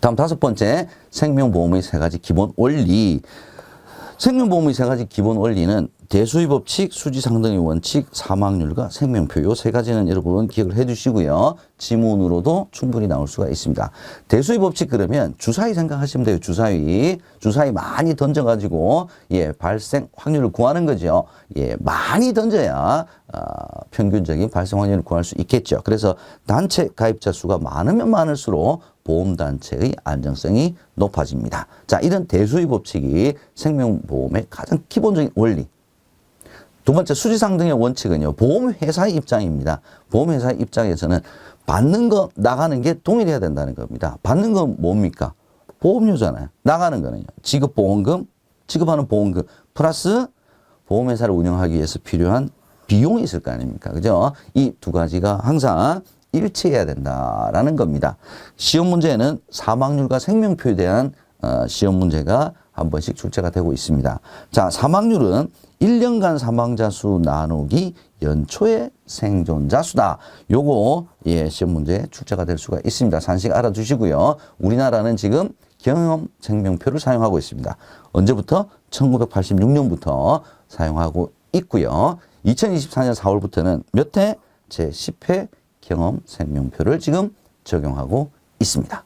다음 5번째, 생명보험의 3가지 기본 원리. 생명보험의 3가지 기본 원리는 대수의 법칙, 수지상등의 원칙, 사망률과 생명표. 요 3가지는 여러분 기억을 해 주시고요. 지문으로도 충분히 나올 수가 있습니다. 대수의 법칙 그러면 주사위 생각하시면 돼요. 주사위 많이 던져가지고 발생 확률을 구하는 거죠. 많이 던져야 평균적인 발생 확률을 구할 수 있겠죠. 그래서 단체 가입자 수가 많으면 많을수록 보험단체의 안정성이 높아집니다. 자, 이런 대수의 법칙이 생명보험의 가장 기본적인 원리. 두 번째, 수지상등의 원칙은요, 보험회사의 입장입니다. 보험회사의 입장에서는 받는 거, 나가는 게 동일해야 된다는 겁니다. 받는 건 뭡니까? 보험료잖아요. 나가는 거는요, 지급보험금, 지급하는 보험금, 플러스 보험회사를 운영하기 위해서 필요한 비용이 있을 거 아닙니까? 그죠? 이 2가지가 항상 일치해야 된다라는 겁니다. 시험 문제에는 사망률과 생명표에 대한 시험 문제가 한 번씩 출제가 되고 있습니다. 자, 사망률은 1년간 사망자 수 나누기 연초의 생존자 수다. 요거 시험 문제에 출제가 될 수가 있습니다. 산식 알아두시고요. 우리나라는 지금 경험 생명표를 사용하고 있습니다. 언제부터? 1986년부터 사용하고 있고요. 2024년 4월부터는 몇 회? 제10회 경험 생명표를 지금 적용하고 있습니다.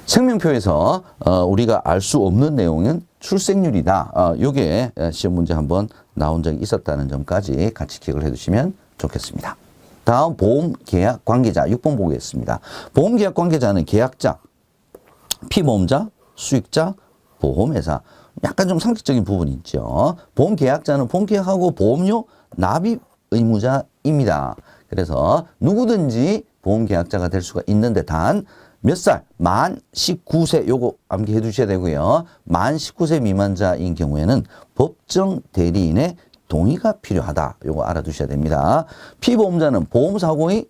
생명표에서 우리가 알 수 없는 내용은 출생률이다. 요게 시험 문제 한번 나온 적이 있었다는 점까지 같이 기억을 해두시면 좋겠습니다. 다음 보험계약 관계자 6번 보겠습니다. 보험계약 관계자는 계약자, 피보험자, 수익자, 보험회사. 약간 좀 상식적인 부분이 있죠. 보험계약자는 보험계약하고 보험료 납입 의무자입니다. 그래서 누구든지 보험계약자가 될 수가 있는데 단 몇 살? 만 19세 요거 암기해 두셔야 되고요. 만 19세 미만자인 경우에는 법정 대리인의 동의가 필요하다. 요거 알아두셔야 됩니다. 피보험자는 보험사고의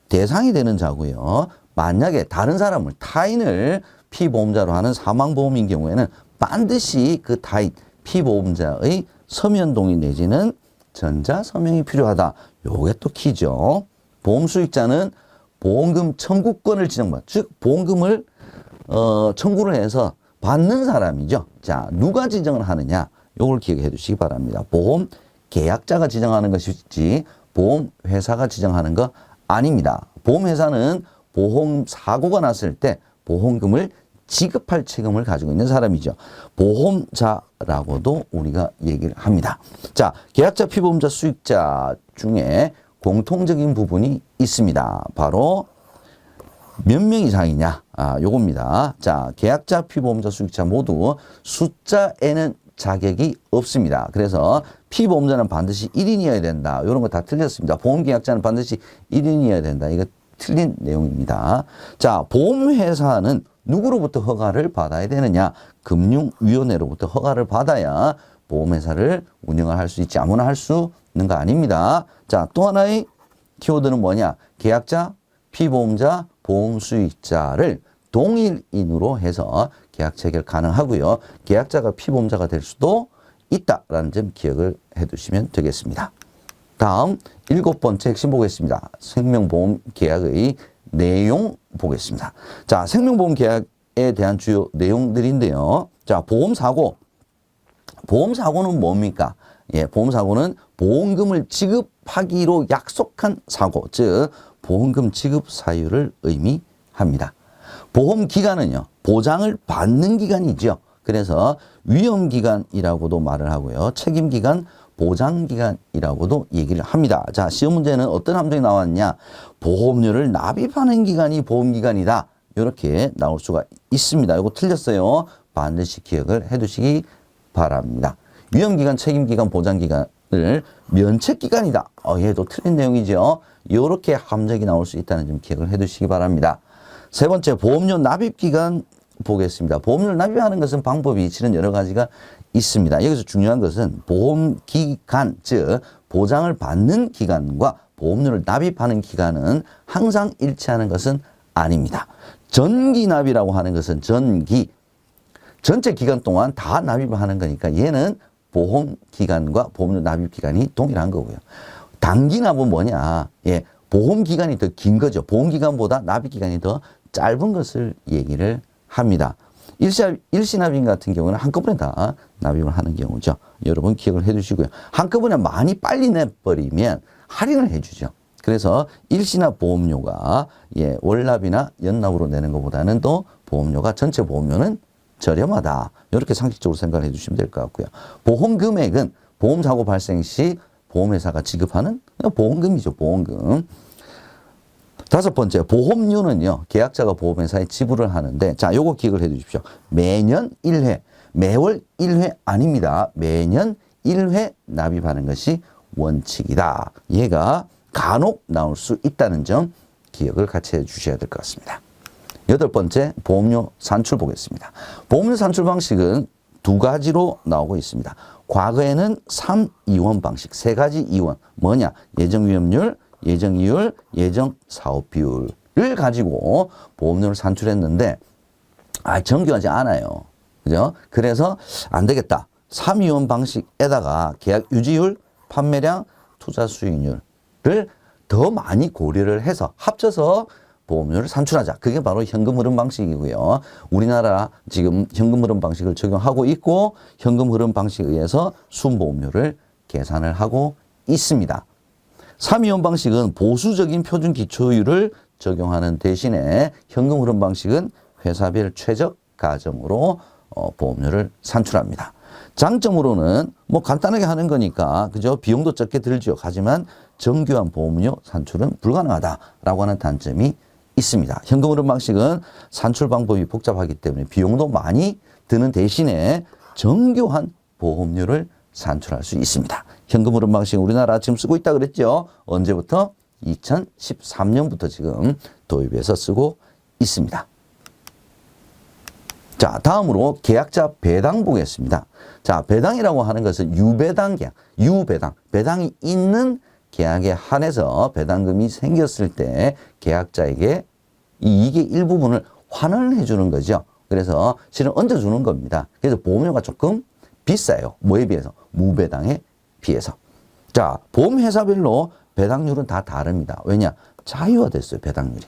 대상이 되는 자고요. 만약에 다른 사람을 타인을 피보험자로 하는 사망보험인 경우에는 반드시 그 타인 피보험자의 서면 동의 내지는 전자서명이 필요하다. 요게 또 키죠. 보험수익자는 보험금 청구권을 지정받, 즉 보험금을 청구를 해서 받는 사람이죠. 자, 누가 지정을 하느냐? 요걸 기억해 두시기 바랍니다. 보험 계약자가 지정하는 것이지 보험회사가 지정하는 거 아닙니다. 보험회사는 보험 사고가 났을 때 보험금을 지급할 책임을 가지고 있는 사람이죠. 보험자라고도 우리가 얘기를 합니다. 자, 계약자, 피보험자, 수익자 중에 공통적인 부분이 있습니다. 바로 몇 명 이상이냐? 요겁니다. 자, 계약자, 피보험자, 수익자 모두 숫자에는 자격이 없습니다. 그래서 피보험자는 반드시 1인이어야 된다. 이런 거 다 틀렸습니다. 보험계약자는 반드시 1인이어야 된다. 이거 틀린 내용입니다. 자, 보험회사는 누구로부터 허가를 받아야 되느냐? 금융위원회로부터 허가를 받아야 보험회사를 운영을 할 수 있지. 아무나 할 수 있는 거 아닙니다. 자, 또 하나의 키워드는 뭐냐? 계약자, 피보험자, 보험수익자를 동일인으로 해서 계약 체결 가능하고요. 계약자가 피보험자가 될 수도 있다라는 점 기억을 해두시면 되겠습니다. 다음 7번째 핵심 보겠습니다. 생명보험 계약의 내용 보겠습니다. 자, 생명보험 계약에 대한 주요 내용들인데요. 자, 보험사고. 보험사고는 뭡니까? 보험사고는 보험금을 지급하기로 약속한 사고, 즉 보험금 지급 사유를 의미합니다. 보험기간은요, 보장을 받는 기간이죠. 그래서 위험기간이라고도 말을 하고요. 책임기간, 보장기간이라고도 얘기를 합니다. 자, 시험 문제는 어떤 함정이 나왔냐? 보험료를 납입하는 기간이 보험기간이다. 이렇게 나올 수가 있습니다. 이거 틀렸어요. 반드시 기억을 해두시기 바랍니다. 위험기간, 책임기간, 보장기간을 면책기간이다. 얘도 틀린 내용이죠. 이렇게 함정이 나올 수 있다는 점 기억을 해두시기 바랍니다. 세 번째, 보험료 납입기간 보겠습니다. 보험료를 납입하는 것은 방법이 이치는 여러 가지가 있습니다. 여기서 중요한 것은 보험기간, 즉 보장을 받는 기간과 보험료를 납입하는 기간은 항상 일치하는 것은 아닙니다. 전기납이라고 하는 것은 전체 기간 동안 다 납입을 하는 거니까 얘는 보험기간과 보험료 납입기간이 동일한 거고요. 단기납은 뭐냐? 보험 기간이 더 긴 거죠. 보험 기간보다 납입 기간이 더 짧은 것을 얘기를 합니다. 일시납입 같은 경우는 한꺼번에 다 납입을 하는 경우죠. 여러분 기억을 해 주시고요. 한꺼번에 많이 빨리 내버리면 할인을 해 주죠. 그래서 일시납 보험료가 월납이나 연납으로 내는 것보다는 또 보험료가 전체 보험료는 저렴하다. 이렇게 상식적으로 생각을 해 주시면 될 것 같고요. 보험 금액은 보험사고 발생 시 보험회사가 지급하는 보험금이죠. 보험금. 다섯 번째, 보험료는요, 계약자가 보험회사에 지불을 하는데, 자, 요거 기억을 해 주십시오. 매년 1회, 매월 1회 아닙니다. 매년 1회 납입하는 것이 원칙이다. 얘가 간혹 나올 수 있다는 점 기억을 같이 해 주셔야 될 것 같습니다. 여덟 번째, 보험료 산출 보겠습니다. 보험료 산출 방식은 두 가지로 나오고 있습니다. 과거에는 3이원 방식, 세 가지 이원. 뭐냐? 예정위험률, 예정이율, 예정사업비율을 가지고 보험료를 산출했는데, 정교하지 않아요. 그죠? 그래서 안 되겠다. 3이원 방식에다가 계약 유지율, 판매량, 투자 수익률을 더 많이 고려를 해서 합쳐서 보험료를 산출하자. 그게 바로 현금 흐름 방식이고요. 우리나라 지금 현금 흐름 방식을 적용하고 있고 현금 흐름 방식에 의해서 순보험료를 계산을 하고 있습니다. 3이원 방식은 보수적인 표준 기초율을 적용하는 대신에 현금 흐름 방식은 회사별 최적 가정으로 보험료를 산출합니다. 장점으로는 뭐 간단하게 하는 거니까 그죠? 비용도 적게 들죠. 하지만 정교한 보험료 산출은 불가능하다라고 하는 단점이 있습니다. 현금 흐름 방식은 산출 방법이 복잡하기 때문에 비용도 많이 드는 대신에 정교한 보험료를 산출할 수 있습니다. 현금 흐름 방식 우리나라 지금 쓰고 있다 그랬죠. 언제부터? 2013년부터 지금 도입해서 쓰고 있습니다. 자, 다음으로 계약자 배당 보겠습니다. 자, 배당이라고 하는 것은 유배당 계약, 유배당, 배당이 있는 계약에 한해서 배당금이 생겼을 때 계약자에게 이익의 일부분을 환원을 해주는 거죠. 그래서 실은 얹어주는 겁니다. 그래서 보험료가 조금 비싸요. 뭐에 비해서? 무배당에 비해서. 자, 보험회사별로 배당률은 다 다릅니다. 왜냐? 자유화됐어요, 배당률이.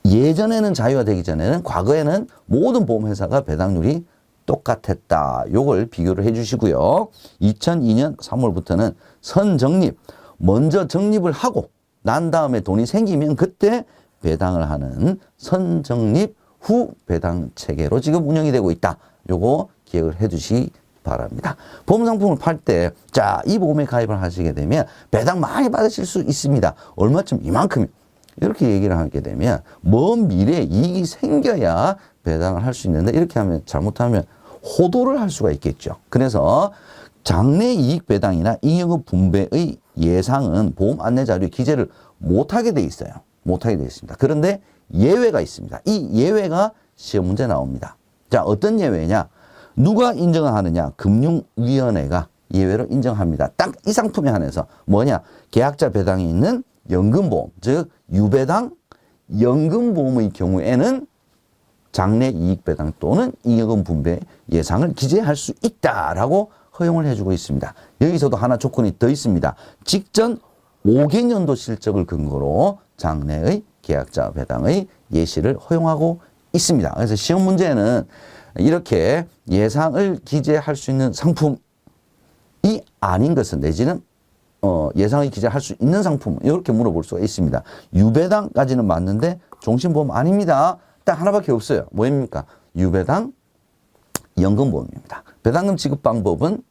예전에는 자유화되기 전에는 과거에는 모든 보험회사가 배당률이 똑같았다. 요걸 비교를 해 주시고요. 2002년 3월부터는 선적립, 먼저 적립을 하고 난 다음에 돈이 생기면 그때 배당을 하는 선적립 후 배당 체계로 지금 운영이 되고 있다. 요거 기억을 해 주시기 바랍니다. 보험상품을 팔 때, 자, 이 보험에 가입을 하시게 되면 배당 많이 받으실 수 있습니다. 얼마쯤? 이만큼. 이렇게 얘기를 하게 되면 먼 미래에 이익이 생겨야 배당을 할 수 있는데 이렇게 하면 잘못하면 호도를 할 수가 있겠죠. 그래서 장래 이익 배당이나 잉여금 분배의 예상은 보험 안내 자료에 기재를 못하게 돼 있어요. 못하게 돼 있습니다. 그런데 예외가 있습니다. 이 예외가 시험 문제 나옵니다. 자, 어떤 예외냐? 누가 인정을 하느냐? 금융위원회가 예외로 인정합니다. 딱 이 상품에 한해서 뭐냐? 계약자 배당이 있는 연금보험, 즉 유배당, 연금보험의 경우에는 장래 이익배당 또는 잉여금 분배 예상을 기재할 수 있다라고 허용을 해주고 있습니다. 여기서도 하나 조건이 더 있습니다. 직전 5개년도 실적을 근거로 장래의 계약자 배당의 예시를 허용하고 있습니다. 그래서 시험 문제는 이렇게 예상을 기재할 수 있는 상품이 아닌 것은 내지는 예상을 기재할 수 있는 상품 이렇게 물어볼 수가 있습니다. 유배당까지는 맞는데 종신보험 아닙니다. 딱 하나밖에 없어요. 뭐입니까? 유배당, 연금보험입니다. 배당금 지급 방법은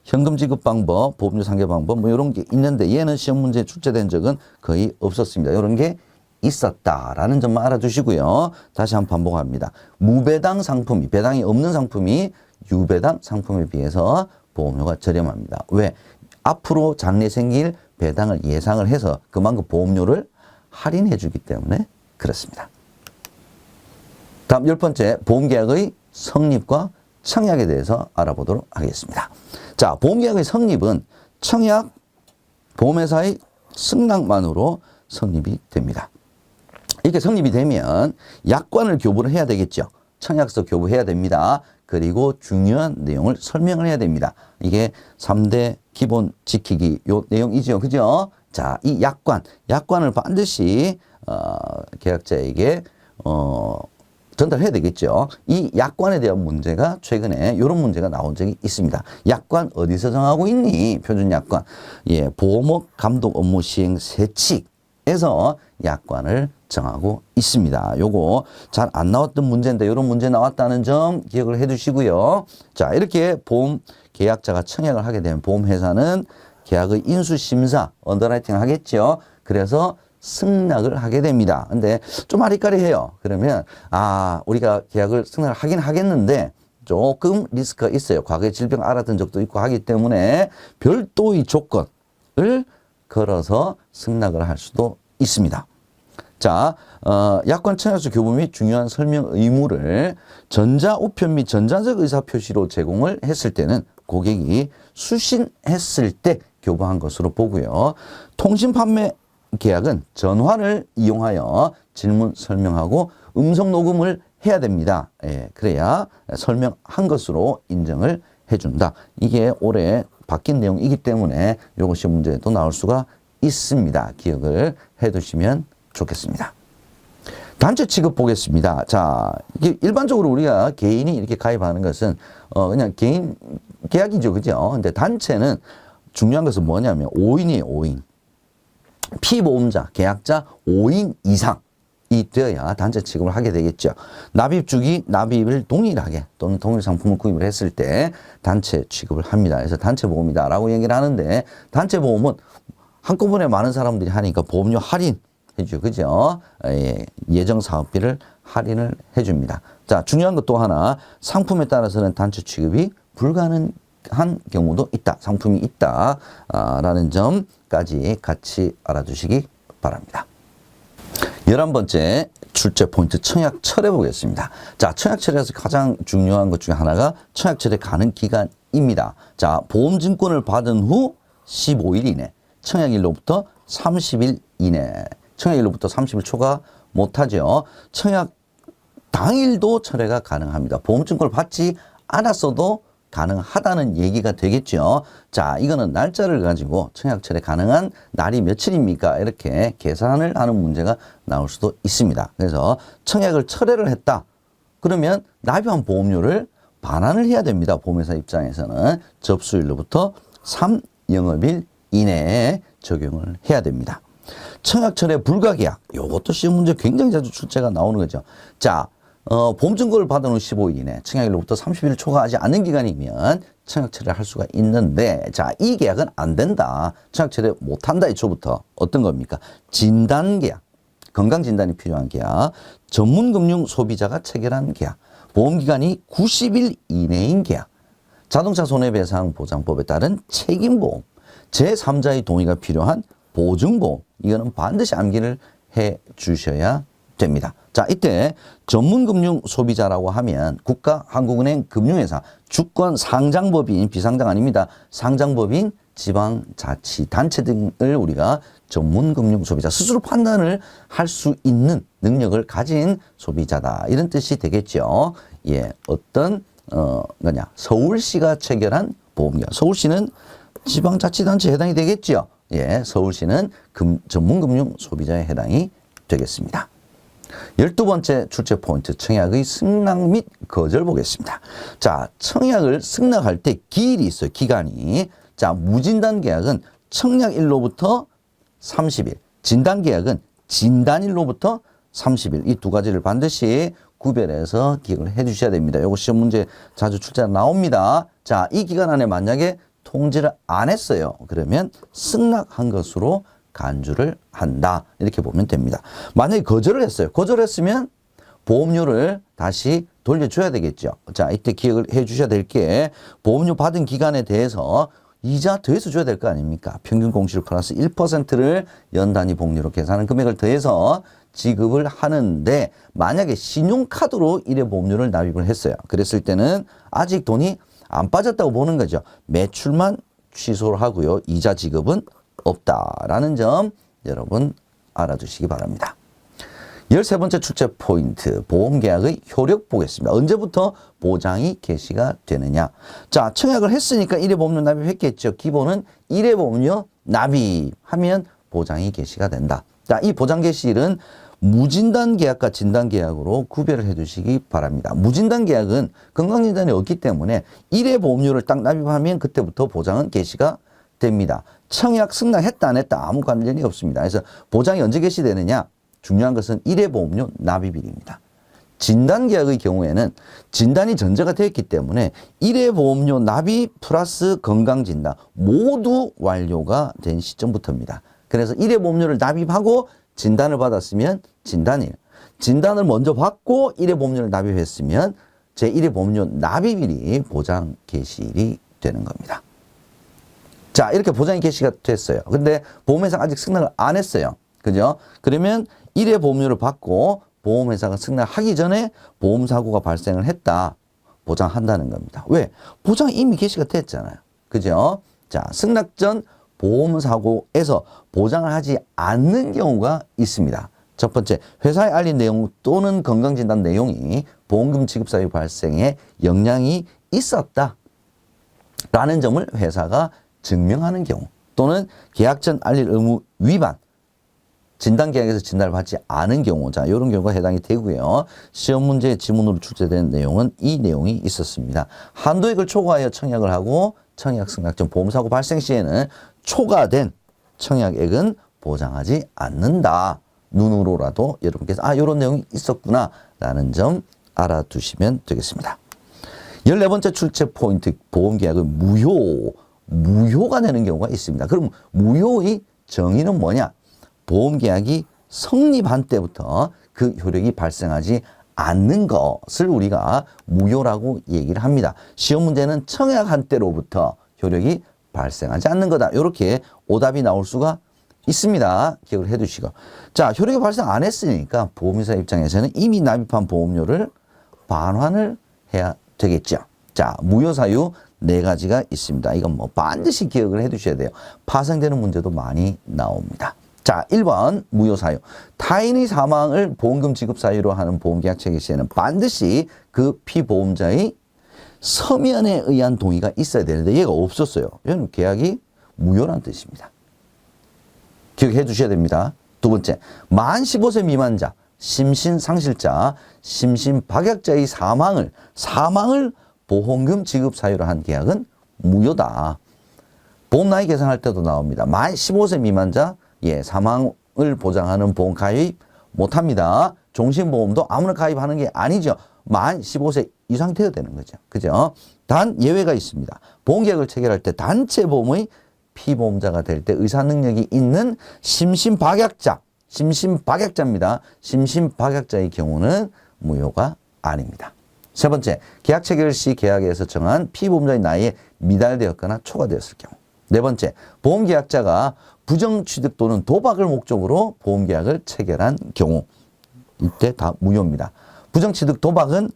현금 지급 방법, 보험료 상계 방법 뭐 이런 게 있는데 얘는 시험 문제에 출제된 적은 거의 없었습니다. 이런 게 있었다라는 점만 알아두시고요. 다시 한번 반복합니다. 무배당 상품이, 배당이 없는 상품이 유배당 상품에 비해서 보험료가 저렴합니다. 왜? 앞으로 장래 생길 배당을 예상을 해서 그만큼 보험료를 할인해 주기 때문에 그렇습니다. 다음 10번째, 보험계약의 성립과 청약에 대해서 알아보도록 하겠습니다. 자, 보험계약의 성립은 청약 보험회사의 승낙만으로 성립이 됩니다. 이렇게 성립이 되면 약관을 교부를 해야 되겠죠. 청약서 교부해야 됩니다. 그리고 중요한 내용을 설명을 해야 됩니다. 이게 3대 기본 지키기 요 내용이죠. 그죠? 자, 이 약관을 반드시 계약자에게 전달해야 되겠죠. 이 약관에 대한 문제가 최근에 이런 문제가 나온 적이 있습니다. 약관 어디서 정하고 있니? 표준 약관. 예, 보호목 감독 업무 시행 세칙에서 약관을 정하고 있습니다. 요거 잘 안 나왔던 문제인데 이런 문제 나왔다는 점 기억을 해 두시고요. 자, 이렇게 보험 계약자가 청약을 하게 되면 보험회사는 계약의 인수심사, 언더라이팅 하겠죠. 그래서 승낙을 하게 됩니다. 근데 좀 아리까리해요. 그러면 우리가 계약을 승낙을 하긴 하겠는데 조금 리스크가 있어요. 과거에 질병 알았던 적도 있고 하기 때문에 별도의 조건을 걸어서 승낙을 할 수도 있습니다. 자, 약관 청약서 교부 및 중요한 설명 의무를 전자우편 및 전자적 의사표시로 제공을 했을 때는 고객이 수신했을 때 교부한 것으로 보고요. 통신 판매 계약은 전화를 이용하여 질문 설명하고 음성 녹음을 해야 됩니다. 예, 그래야 설명한 것으로 인정을 해준다. 이게 올해 바뀐 내용이기 때문에 이것이 문제도 나올 수가 있습니다. 기억을 해두시면 좋겠습니다. 단체 취급 보겠습니다. 자, 이게 일반적으로 우리가 개인이 이렇게 가입하는 것은 그냥 개인 계약이죠, 그죠? 근데 단체는 중요한 것은 뭐냐면 5인이에요, 5인. 피보험자, 계약자 5인 이상이 되어야 단체 취급을 하게 되겠죠. 납입주기 납입을 동일하게 또는 동일 상품을 구입을 했을 때 단체 취급을 합니다. 그래서 단체 보험이다라고 얘기를 하는데 단체 보험은 한꺼번에 많은 사람들이 하니까 보험료 할인 해주죠. 그죠? 예정 사업비를 할인을 해줍니다. 자, 중요한 것 또 하나, 상품에 따라서는 단체 취급이 불가능한 경우도 있다. 상품이 있다. 라는 점까지 같이 알아두시기 바랍니다. 11번째 출제 포인트 청약철회 보겠습니다. 자, 청약철회에서 가장 중요한 것 중에 하나가 청약철회 가능 기간입니다. 자, 보험증권을 받은 후 15일 이내, 청약일로부터 30일 이내, 청약일로부터 30일 초과 못하죠. 청약 당일도 철회가 가능합니다. 보험증권을 받지 않았어도 가능하다는 얘기가 되겠죠. 자, 이거는 날짜를 가지고 청약 철회 가능한 날이 며칠입니까? 이렇게 계산을 하는 문제가 나올 수도 있습니다. 그래서 청약을 철회를 했다. 그러면 납입한 보험료를 반환을 해야 됩니다. 보험회사 입장에서는 접수일로부터 3영업일 이내에 적용을 해야 됩니다. 청약철회 불가계약, 이것도 시험 문제 굉장히 자주 출제가 나오는 거죠. 자, 보험증권을 받은 후 15일 이내, 청약일로부터 30일 초과하지 않는 기간이면 청약철회를 할 수가 있는데, 자, 이 계약은 안 된다. 청약철회 못한다. 애초부터. 어떤 겁니까? 진단계약, 건강진단이 필요한 계약, 전문금융 소비자가 체결한 계약, 보험기간이 90일 이내인 계약, 자동차 손해배상 보장법에 따른 책임보험, 제3자의 동의가 필요한 보증보험, 이거는 반드시 암기를 해 주셔야 됩니다. 자, 이때 전문금융 소비자라고 하면 국가, 한국은행, 금융회사, 주권 상장법인, 비상장 아닙니다. 상장법인, 지방자치단체 등을 우리가 전문금융 소비자, 스스로 판단을 할 수 있는 능력을 가진 소비자다. 이런 뜻이 되겠죠. 예, 어떤 서울시가 체결한 보험계약. 서울시는 지방자치단체에 해당이 되겠죠. 예, 서울시는 전문금융 소비자에 해당이 되겠습니다. 12번째 출제 포인트, 청약의 승낙 및 거절 보겠습니다. 자, 청약을 승낙할 때 기일이 있어요. 기간이. 자, 무진단 계약은 청약일로부터 30일, 진단 계약은 진단일로부터 30일. 이 두 가지를 반드시 구별해서 기억을 해 주셔야 됩니다. 이거 시험 문제 자주 출제가 나옵니다. 자, 이 기간 안에 만약에 통지를 안 했어요. 그러면 승낙한 것으로 간주를 한다. 이렇게 보면 됩니다. 만약에 거절을 했어요. 거절했으면 보험료를 다시 돌려줘야 되겠죠. 자, 이때 기억을 해 주셔야 될 게 보험료 받은 기간에 대해서 이자 더해서 줘야 될 거 아닙니까? 평균 공시율 플러스 1%를 연 단위 복리로 계산한 금액을 더해서 지급을 하는데 만약에 신용카드로 일회 보험료를 납입을 했어요. 그랬을 때는 아직 돈이 안 빠졌다고 보는 거죠. 매출만 취소를 하고요. 이자 지급은 없다라는 점 여러분 알아두시기 바랍니다. 13번째 출제 포인트, 보험계약의 효력 보겠습니다. 언제부터 보장이 개시가 되느냐. 자, 청약을 했으니까 일회보험료 납입했겠죠. 기본은 일회보험료 납입하면 보장이 개시가 된다. 자, 이 보장 개시일은 무진단 계약과 진단 계약으로 구별을 해 두시기 바랍니다. 무진단 계약은 건강진단이 없기 때문에 1회 보험료를 딱 납입하면 그때부터 보장은 개시가 됩니다. 청약 승낙했다 안 했다 아무 관련이 없습니다. 그래서 보장이 언제 개시되느냐? 중요한 것은 1회 보험료 납입일입니다. 진단 계약의 경우에는 진단이 전제가 되어 있기 때문에 1회 보험료 납입 플러스 건강진단 모두 완료가 된 시점부터입니다. 그래서 1회 보험료를 납입하고 진단을 받았으면 진단일, 진단을 먼저 받고 1회 보험료를 납입했으면 제1회 보험료 납입일이 보장 개시일이 되는 겁니다. 자, 이렇게 보장이 개시가 됐어요. 근데 보험회사가 아직 승낙을 안 했어요. 그죠? 그러면 1회 보험료를 받고 보험회사가 승낙하기 전에 보험사고가 발생을 했다. 보장한다는 겁니다. 왜? 보장이 이미 개시가 됐잖아요. 그죠? 자, 승낙 전 보험사고에서 보장을 하지 않는 경우가 있습니다. 첫 번째, 회사에 알린 내용 또는 건강진단 내용이 보험금 지급 사유 발생에 영향이 있었다. 라는 점을 회사가 증명하는 경우 또는 계약 전 알릴 의무 위반, 진단계약에서 진단을 받지 않은 경우, 자, 이런 경우가 해당이 되고요. 시험 문제 지문으로 출제된 내용은 이 내용이 있었습니다. 한도액을 초과하여 청약을 하고 청약 승낙 전 보험사고 발생 시에는 초과된 청약액은 보장하지 않는다. 눈으로라도 여러분께서 이런 내용이 있었구나 라는 점 알아두시면 되겠습니다. 14번째 출제 포인트, 보험계약은 무효가 되는 경우가 있습니다. 그럼 무효의 정의는 뭐냐? 보험계약이 성립한 때부터 그 효력이 발생하지 않는 것을 우리가 무효라고 얘기를 합니다. 시험 문제는 청약한 때로부터 효력이 발생하지 않는 거다. 이렇게 오답이 나올 수가 있습니다. 기억을 해 두시고. 자, 효력이 발생 안 했으니까 보험회사 입장에서는 이미 납입한 보험료를 반환을 해야 되겠죠. 자, 무효 사유 4가지가 있습니다. 이건 뭐 반드시 기억을 해 두셔야 돼요. 파생되는 문제도 많이 나옵니다. 자, 1번 무효 사유. 타인의 사망을 보험금 지급 사유로 하는 보험계약 체결 시에는 반드시 그 피보험자의 서면에 의한 동의가 있어야 되는데 얘가 없었어요. 이건 계약이 무효란 뜻입니다. 기억해 두셔야 됩니다. 두 번째, 만 15세 미만자, 심신상실자, 심신박약자의 사망을 보험금 지급 사유로 한 계약은 무효다. 보험 나이 계산할 때도 나옵니다. 만 15세 미만자, 사망을 보장하는 보험 가입 못합니다. 종신보험도 아무나 가입하는 게 아니죠. 만 15세 이상 되어야 되는 거죠. 그죠? 단 예외가 있습니다. 보험계약을 체결할 때 단체보험의 피보험자가 될 때 의사 능력이 있는 심신박약자입니다. 심신박약자의 경우는 무효가 아닙니다. 세 번째, 계약 체결 시 계약에서 정한 피보험자의 나이에 미달되었거나 초과되었을 경우. 네 번째, 보험계약자가 부정취득 또는 도박을 목적으로 보험계약을 체결한 경우. 이때 다 무효입니다. 부정취득 도박은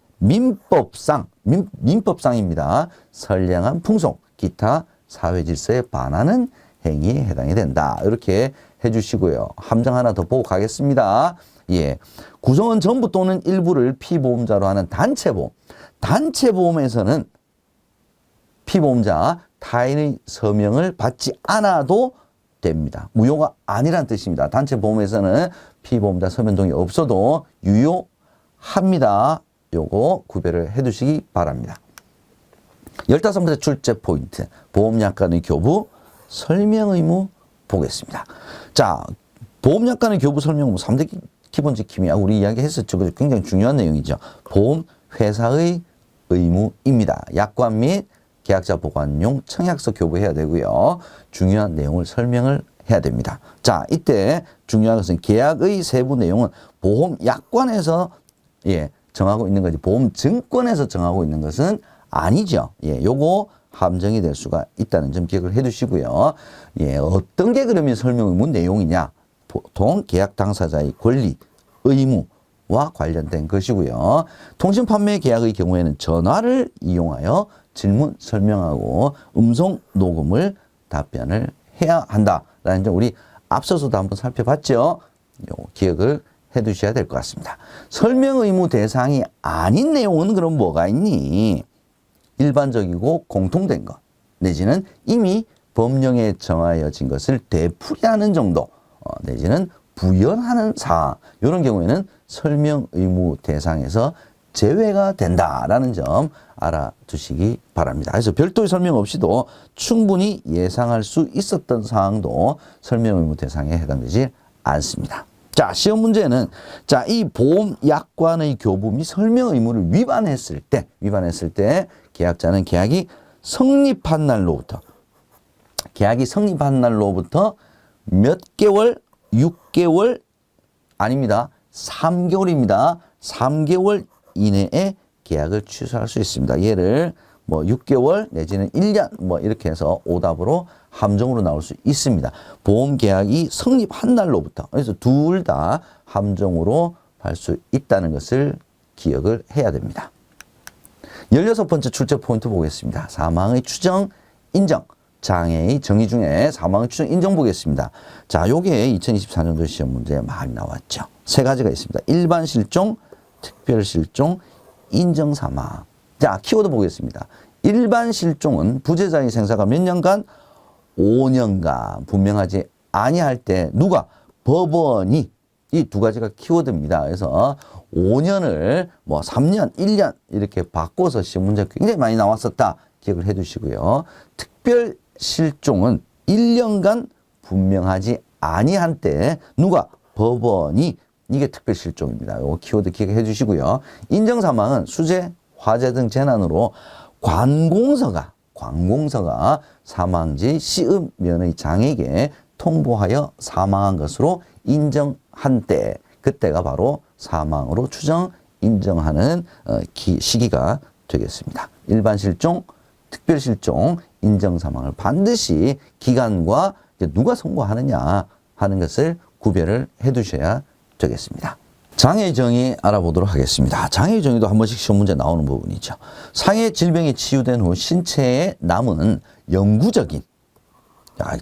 민법상입니다. 선량한 풍속, 기타 사회질서에 반하는 행위에 해당이 된다. 이렇게 해주시고요. 함정 하나 더 보고 가겠습니다. 구성원 전부 또는 일부를 피보험자로 하는 단체보험. 단체보험에서는 피보험자 타인의 서명을 받지 않아도 됩니다. 무효가 아니란 뜻입니다. 단체보험에서는 피보험자 서면 동의 없어도 유효합니다. 요거 구별을 해 두시기 바랍니다. 15번째 출제 포인트, 보험약관의 교부 설명 의무 보겠습니다. 자, 보험약관의 교부 설명 의무 3대 기본 지킴이 우리 이야기했었죠. 굉장히 중요한 내용이죠. 보험회사의 의무입니다. 약관 및 계약자 보관용 청약서 교부해야 되고요. 중요한 내용을 설명을 해야 됩니다. 자, 이때 중요한 것은 계약의 세부 내용은 보험약관에서 정하고 있는 거지 보험증권에서 정하고 있는 것은 아니죠. 요거 함정이 될 수가 있다는 점 기억을 해 두시고요. 어떤 게 그러면 설명 의무 내용이냐? 보통 계약 당사자의 권리, 의무와 관련된 것이고요. 통신 판매 계약의 경우에는 전화를 이용하여 질문 설명하고 음성 녹음을 답변을 해야 한다라는 점 우리 앞서서도 한번 살펴봤죠. 기억을 해 두셔야 될 것 같습니다. 설명 의무 대상이 아닌 내용은 그럼 뭐가 있니? 일반적이고 공통된 것 내지는 이미 법령에 정하여진 것을 되풀이하는 정도 내지는 부연하는 사항 이런 경우에는 설명 의무 대상에서 제외가 된다라는 점 알아두시기 바랍니다. 그래서 별도의 설명 없이도 충분히 예상할 수 있었던 사항도 설명 의무 대상에 해당되지 않습니다. 자, 시험 문제는 자, 이 보험약관의 교부 및 설명 의무를 위반했을 때 계약자는 계약이 성립한 날로부터 몇 개월, 6개월 아닙니다. 3개월입니다. 3개월 이내에 계약을 취소할 수 있습니다. 얘를 뭐 6개월 내지는 1년 뭐 이렇게 해서 오답으로 함정으로 나올 수 있습니다. 보험 계약이 성립한 날로부터. 그래서 둘 다 함정으로 할 수 있다는 것을 기억을 해야 됩니다. 16번째 출제 포인트 보겠습니다. 사망의 추정, 인정. 장애의 정의 중에 사망의 추정, 인정 보겠습니다. 자, 요게 2024년도 시험 문제에 많이 나왔죠. 세 가지가 있습니다. 일반 실종, 특별 실종, 인정 사망. 자, 키워드 보겠습니다. 일반 실종은 부재자의 생사가 몇 년간? 5년간 분명하지 아니할 때 누가? 법원이. 이 두 가지가 키워드입니다. 그래서 5년을 뭐 3년, 1년 이렇게 바꿔서 시험 문제 굉장히 많이 나왔었다. 기억을 해 두시고요. 특별 실종은 1년간 분명하지 아니한 때 누가? 법원이. 이게 특별 실종입니다. 요 키워드 기억해 주시고요. 인정 사망은 수재, 화재 등 재난으로 관공서가 사망지 시음 면의 장에게 통보하여 사망한 것으로 인정한 때, 그때가 바로 사망으로 추정, 인정하는 시기가 되겠습니다. 일반 실종, 특별 실종, 인정 사망을 반드시 기간과 누가 선고하느냐 하는 것을 구별을 해 두셔야 되겠습니다. 장애의 정의 알아보도록 하겠습니다. 장애의 정의도 한 번씩 시험 문제 나오는 부분이죠. 상해 질병이 치유된 후 신체에 남은 영구적인,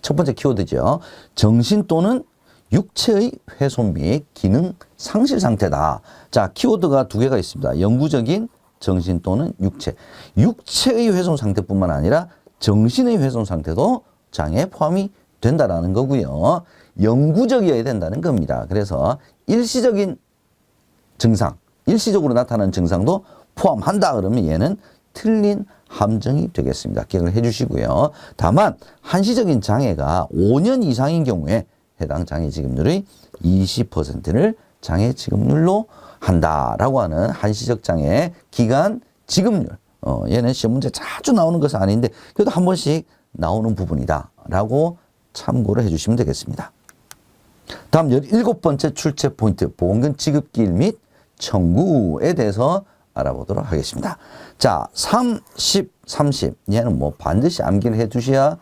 첫 번째 키워드죠. 정신 또는 육체의 훼손 및 기능 상실 상태다. 자, 키워드가 두 개가 있습니다. 영구적인, 정신 또는 육체. 육체의 훼손 상태뿐만 아니라 정신의 훼손 상태도 장애에 포함이 된다라는 거고요. 영구적이어야 된다는 겁니다. 그래서 일시적인 증상, 일시적으로 나타나는 증상도 포함한다 그러면 얘는 틀린 함정이 되겠습니다. 기억을 해 주시고요. 다만 한시적인 장애가 5년 이상인 경우에 해당 장애 지급률의 20%를 장애 지급률로 한다라고 하는 한시적 장애 기간 지급률. 얘는 시험 문제 자주 나오는 것은 아닌데 그래도 한 번씩 나오는 부분이다라고 참고를 해 주시면 되겠습니다. 다음 17번째 출제 포인트, 보험금 지급기일 및 청구에 대해서 알아보도록 하겠습니다. 자, 30, 30. 얘는 뭐 반드시 암기를 해 두셔야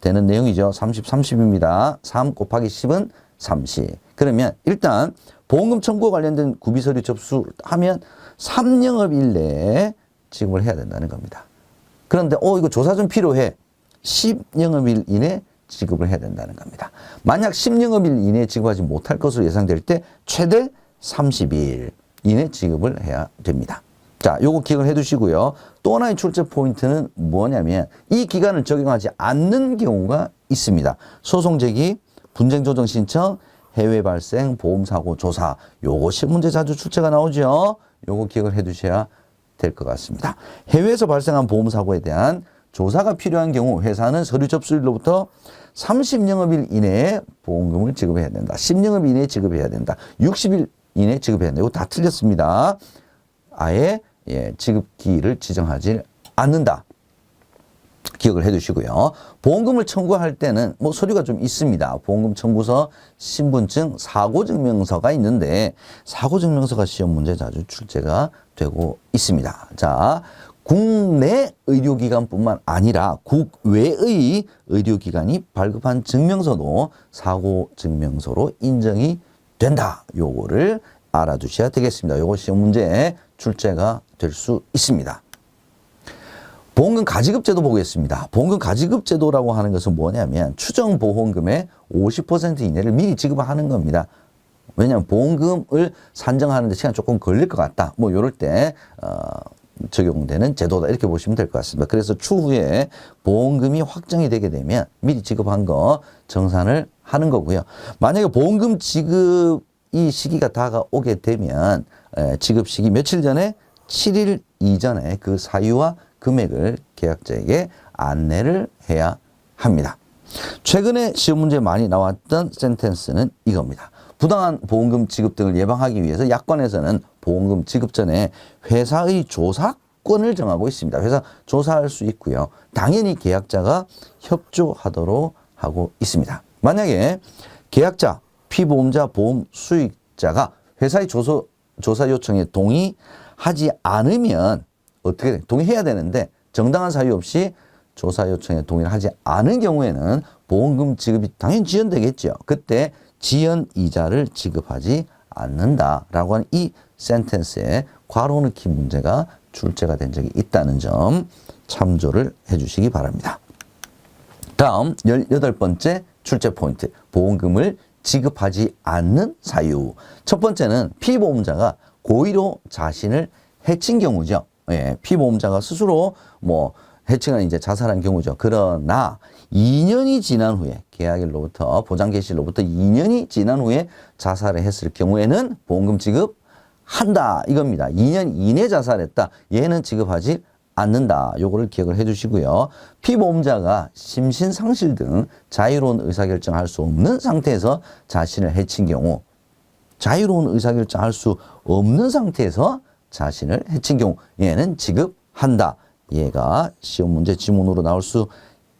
되는 내용이죠. 30, 30입니다. 3 곱하기 10은 30. 그러면 일단 보험금 청구와 관련된 구비서류 접수하면 3영업일 내에 지급을 해야 된다는 겁니다. 그런데 이거 조사 좀 필요해. 10영업일 이내 지급을 해야 된다는 겁니다. 만약 10영업일 이내에 지급하지 못할 것으로 예상될 때 최대 30일 이내 지급을 해야 됩니다. 자, 요거 기억을 해 두시고요. 또 하나의 출제 포인트는 뭐냐면 이 기간을 적용하지 않는 경우가 있습니다. 소송 제기, 분쟁 조정 신청, 해외 발생, 보험사고 조사. 요거 시험 문제 자주 출제가 나오죠. 요거 기억을 해 두셔야 될 것 같습니다. 해외에서 발생한 보험사고에 대한 조사가 필요한 경우 회사는 서류 접수일로부터 30영업일 이내에 보험금을 지급해야 된다. 10영업일 이내에 지급해야 된다. 60일 이내에 지급해야 된다. 이거 다 틀렸습니다. 아예 지급기일을 지정하지 않는다. 기억을 해 두시고요. 보험금을 청구할 때는 뭐 서류가 좀 있습니다. 보험금 청구서, 신분증, 사고증명서가 있는데 사고증명서가 시험 문제 자주 출제가 되고 있습니다. 자, 국내 의료기관뿐만 아니라 국외의 의료기관이 발급한 증명서도 사고증명서로 인정이 된다. 요거를 알아두셔야 되겠습니다. 요거 시험 문제에 출제가 될 수 있습니다. 보험금 가지급제도 보겠습니다. 보험금 가지급제도라고 하는 것은 뭐냐면 추정보험금의 50% 이내를 미리 지급하는 겁니다. 왜냐하면 보험금을 산정하는 데 시간이 조금 걸릴 것 같다. 뭐 이럴 때 적용되는 제도다 이렇게 보시면 될 것 같습니다. 그래서 추후에 보험금이 확정이 되게 되면 미리 지급한 거 정산을 하는 거고요. 만약에 보험금 지급 이 시기가 다가오게 되면 지급 시기 며칠 전에 7일 이전에 그 사유와 금액을 계약자에게 안내를 해야 합니다. 최근에 시험 문제에 많이 나왔던 센텐스는 이겁니다. 부당한 보험금 지급 등을 예방하기 위해서 약관에서는 보험금 지급 전에 회사의 조사권을 정하고 있습니다. 회사 조사할 수 있고요. 당연히 계약자가 협조하도록 하고 있습니다. 만약에 계약자, 피보험자, 보험 수익자가 회사의 조사 요청에 동의하지 않으면 어떻게 돼? 동의해야 되는데 정당한 사유 없이 조사 요청에 동의를 하지 않은 경우에는 보험금 지급이 당연히 지연되겠죠. 그때 지연 이자를 지급하지 않는다라고 하는 이 센텐스에 괄호 넣기 문제가 출제가 된 적이 있다는 점 참조를 해 주시기 바랍니다. 다음 18번째 출제 포인트. 보험금을 지급하지 않는 사유. 첫 번째는 피보험자가 고의로 자신을 해친 경우죠. 예, 피보험자가 스스로 해칭한 이제 자살한 경우죠. 그러나 2년이 지난 후에 계약일로부터 보장 개시일로부터 2년이 지난 후에 자살을 했을 경우에는 보험금 지급한다 이겁니다. 2년 이내 자살했다. 얘는 지급하지 않는다. 요거를 기억을 해 주시고요. 피보험자가 심신상실 등 자유로운 의사결정할 수 없는 상태에서 자신을 해친 경우 자유로운 의사결정할 수 없는 상태에서 자신을 해친 경우 얘는 지급한다. 얘가 시험 문제 지문으로 나올 수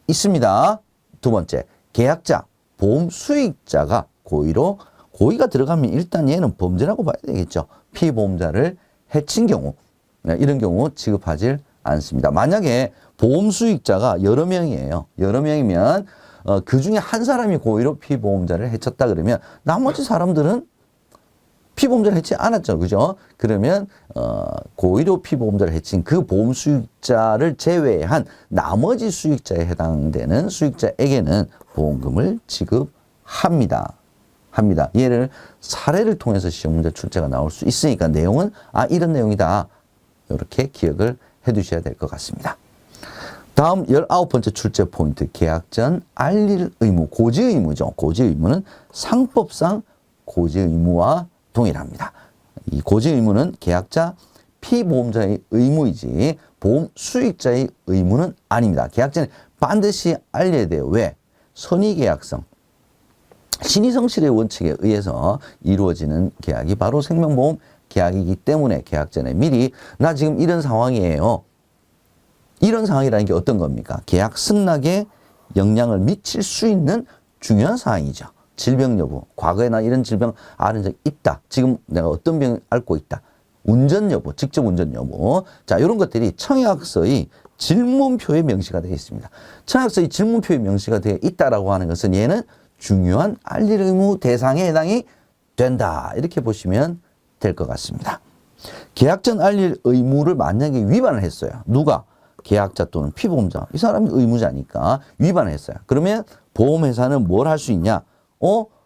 있습니다. 두 번째, 계약자, 보험 수익자가 고의가 들어가면 일단 얘는 범죄라고 봐야 되겠죠. 피보험자를 해친 경우, 이런 경우 지급하지 않습니다. 만약에 보험 수익자가 여러 명이에요. 여러 명이면 그 중에 한 사람이 고의로 피보험자를 해쳤다 그러면 나머지 사람들은 피보험자를 해치지 않았죠. 그죠? 그러면 고의로 피보험자를 해친 그 보험 수익자를 제외한 나머지 수익자에 해당되는 수익자에게는 보험금을 지급합니다. 얘를 사례를 통해서 시험 문제 출제가 나올 수 있으니까 내용은 이런 내용이다. 이렇게 기억을 해 두셔야 될 것 같습니다. 다음 19번째 출제 포인트. 계약 전 알릴 의무. 고지 의무죠. 고지 의무는 상법상 고지 의무와 동일합니다. 이 고지 의무는 계약자, 피보험자의 의무이지 보험 수익자의 의무는 아닙니다. 계약 전에 반드시 알려야 돼요. 왜? 선의계약성, 신의성실의 원칙에 의해서 이루어지는 계약이 바로 생명보험 계약이기 때문에 계약 전에 미리 나 지금 이런 상황이에요. 이런 상황이라는 게 어떤 겁니까? 계약 승낙에 영향을 미칠 수 있는 중요한 사항이죠. 질병 여부, 과거에 나 이런 질병 앓은 적 있다. 지금 내가 어떤 병을 앓고 있다. 운전 여부, 직접 운전 여부. 자, 이런 것들이 청약서의 질문표에 명시가 되어 있습니다. 청약서의 질문표에 명시가 되어 있다라고 하는 것은 얘는 중요한 알릴 의무 대상에 해당이 된다. 이렇게 보시면 될 것 같습니다. 계약 전 알릴 의무를 만약에 위반을 했어요. 누가? 계약자 또는 피보험자. 이 사람이 의무자니까 위반을 했어요. 그러면 보험회사는 뭘 할 수 있냐?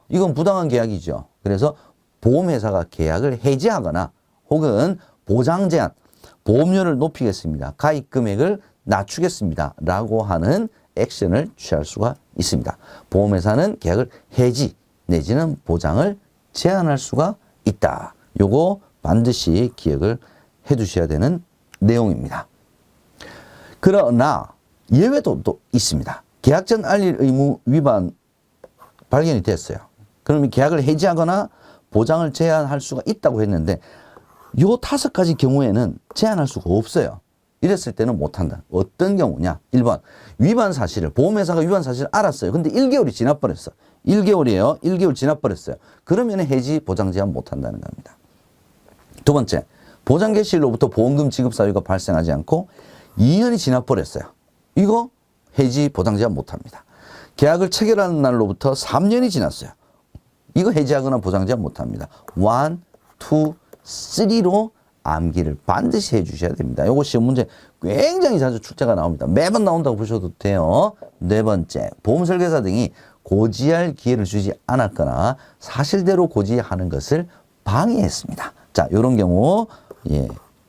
이건 부당한 계약이죠. 그래서 보험회사가 계약을 해지하거나 혹은 보장 제한, 보험료를 높이겠습니다. 가입 금액을 낮추겠습니다. 라고 하는 액션을 취할 수가 있습니다. 보험회사는 계약을 해지 내지는 보장을 제한할 수가 있다. 요거 반드시 기억을 해 두셔야 되는 내용입니다. 그러나 예외도 또 있습니다. 계약 전 알릴 의무 위반 발견이 됐어요. 그러면 계약을 해지하거나 보장을 제한할 수가 있다고 했는데 요 5가지 경우에는 제한할 수가 없어요. 이랬을 때는 못한다. 어떤 경우냐? 1번, 위반 사실을, 보험회사가 위반 사실을 알았어요. 근데 1개월이 지나버렸어. 1개월이에요. 1개월 지나버렸어요. 그러면 해지, 보장 제한 못한다는 겁니다. 두 번째, 보장 개시일로부터 보험금 지급 사유가 발생하지 않고 2년이 지나버렸어요. 이거 해지, 보장 제한 못합니다. 계약을 체결하는 날로부터 3년이 지났어요. 이거 해지하거나 보장 제한 못합니다. 1, 2, 3로 암기를 반드시 해주셔야 됩니다. 이거 시험 문제 굉장히 자주 출제가 나옵니다. 매번 나온다고 보셔도 돼요. 네 번째, 보험 설계사 등이 고지할 기회를 주지 않았거나 사실대로 고지하는 것을 방해했습니다. 자, 이런 경우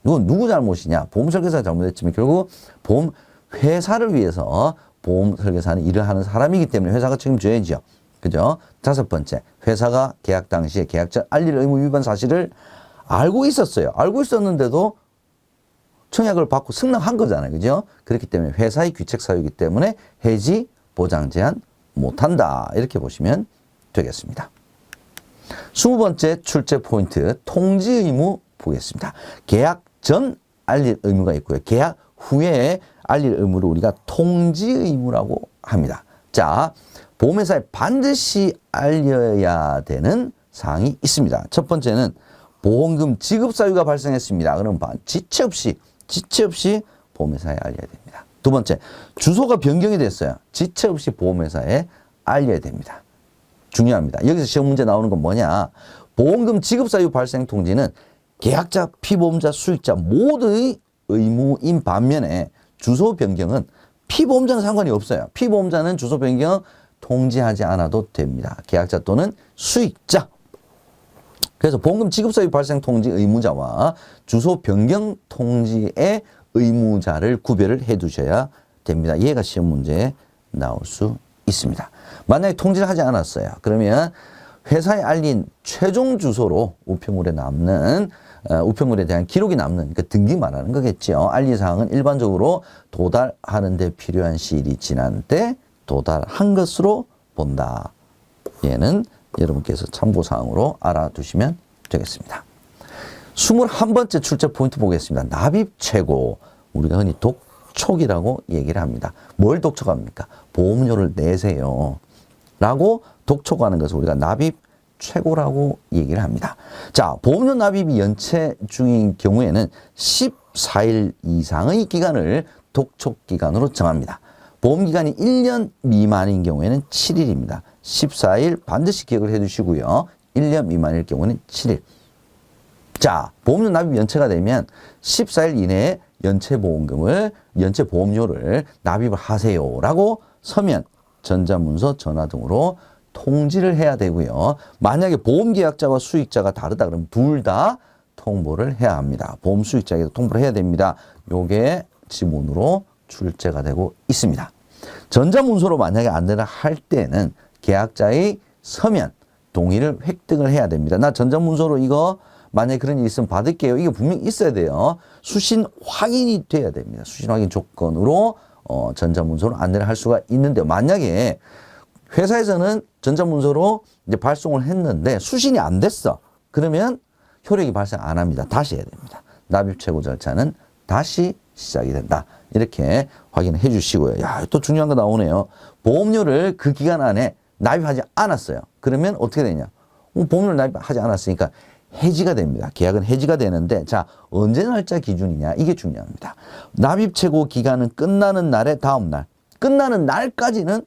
이건 누구 잘못이냐? 보험 설계사가 잘못했지만 결국 보험 회사를 위해서 보험 설계사는 일을 하는 사람이기 때문에 회사가 책임져야죠. 그죠? 다섯 번째, 회사가 계약 당시에 계약자 알릴 의무 위반 사실을 알고 있었어요. 알고 있었는데도 청약을 받고 승낙한 거잖아요. 그죠? 그렇기 때문에 회사의 귀책 사유이기 때문에 해지 보장 제한 못한다. 이렇게 보시면 되겠습니다. 20번째 출제 포인트, 통지 의무 보겠습니다. 계약 전 알릴 의무가 있고요. 계약 후에 알릴 의무를 우리가 통지 의무라고 합니다. 자, 보험회사에 반드시 알려야 되는 사항이 있습니다. 첫 번째는 보험금 지급 사유가 발생했습니다. 그럼 지체 없이 보험회사에 알려야 됩니다. 두 번째, 주소가 변경이 됐어요. 지체 없이 보험회사에 알려야 됩니다. 중요합니다. 여기서 시험 문제 나오는 건 뭐냐? 보험금 지급 사유 발생 통지는 계약자, 피보험자, 수익자 모두의 의무인 반면에 주소 변경은 피보험자는 상관이 없어요. 피보험자는 주소 변경 통지하지 않아도 됩니다. 계약자 또는 수익자. 그래서 보험금 지급 사유 발생 통지 의무자와 주소 변경 통지의 의무자를 구별을 해 두셔야 됩니다. 얘가 시험 문제에 나올 수 있습니다. 만약에 통지를 하지 않았어요. 그러면 회사에 알린 최종 주소로 우편물에 남는 우편물에 대한 기록이 남는 그 등기 말하는 거겠죠. 알리사항은 일반적으로 도달하는 데 필요한 시일이 지난 때 도달한 것으로 본다. 얘는 여러분께서 참고사항으로 알아두시면 되겠습니다. 21번째 출제 포인트 보겠습니다. 납입 최고. 우리가 흔히 독촉이라고 얘기를 합니다. 뭘 독촉합니까? 보험료를 내세요. 라고 독촉하는 것을 우리가 납입 최고라고 얘기를 합니다. 자, 보험료 납입이 연체 중인 경우에는 14일 이상의 기간을 독촉 기간으로 정합니다. 보험기간이 1년 미만인 경우에는 7일입니다. 14일 반드시 기억을 해 두시고요. 1년 미만일 경우는 7일. 자, 보험료 납입 연체가 되면 14일 이내에 연체 보험료를 납입을 하세요라고 서면, 전자문서, 전화 등으로 통지를 해야 되고요. 만약에 보험계약자와 수익자가 다르다 그러면 둘 다 통보를 해야 합니다. 보험 수익자에게도 통보를 해야 됩니다. 요게 지문으로 출제가 되고 있습니다. 전자문서로 만약에 안내를 할 때는 계약자의 서면, 동의를 획득을 해야 됩니다. 나 전자문서로 이거 만약에 그런 일이 있으면 받을게요. 이게 분명히 있어야 돼요. 수신 확인이 돼야 됩니다. 수신 확인 조건으로 전자문서로 안내를 할 수가 있는데 만약에 회사에서는 전자문서로 이제 발송을 했는데 수신이 안 됐어. 그러면 효력이 발생 안 합니다. 다시 해야 됩니다. 납입 최고 절차는 다시 시작이 된다. 이렇게 확인해 주시고요. 야, 또 중요한 거 나오네요. 보험료를 그 기간 안에 납입하지 않았어요. 그러면 어떻게 되냐? 보험료를 납입하지 않았으니까 해지가 됩니다. 계약은 해지가 되는데 자, 언제 날짜 기준이냐? 이게 중요합니다. 납입 최고 기간은 끝나는 날의 다음 날. 끝나는 날까지는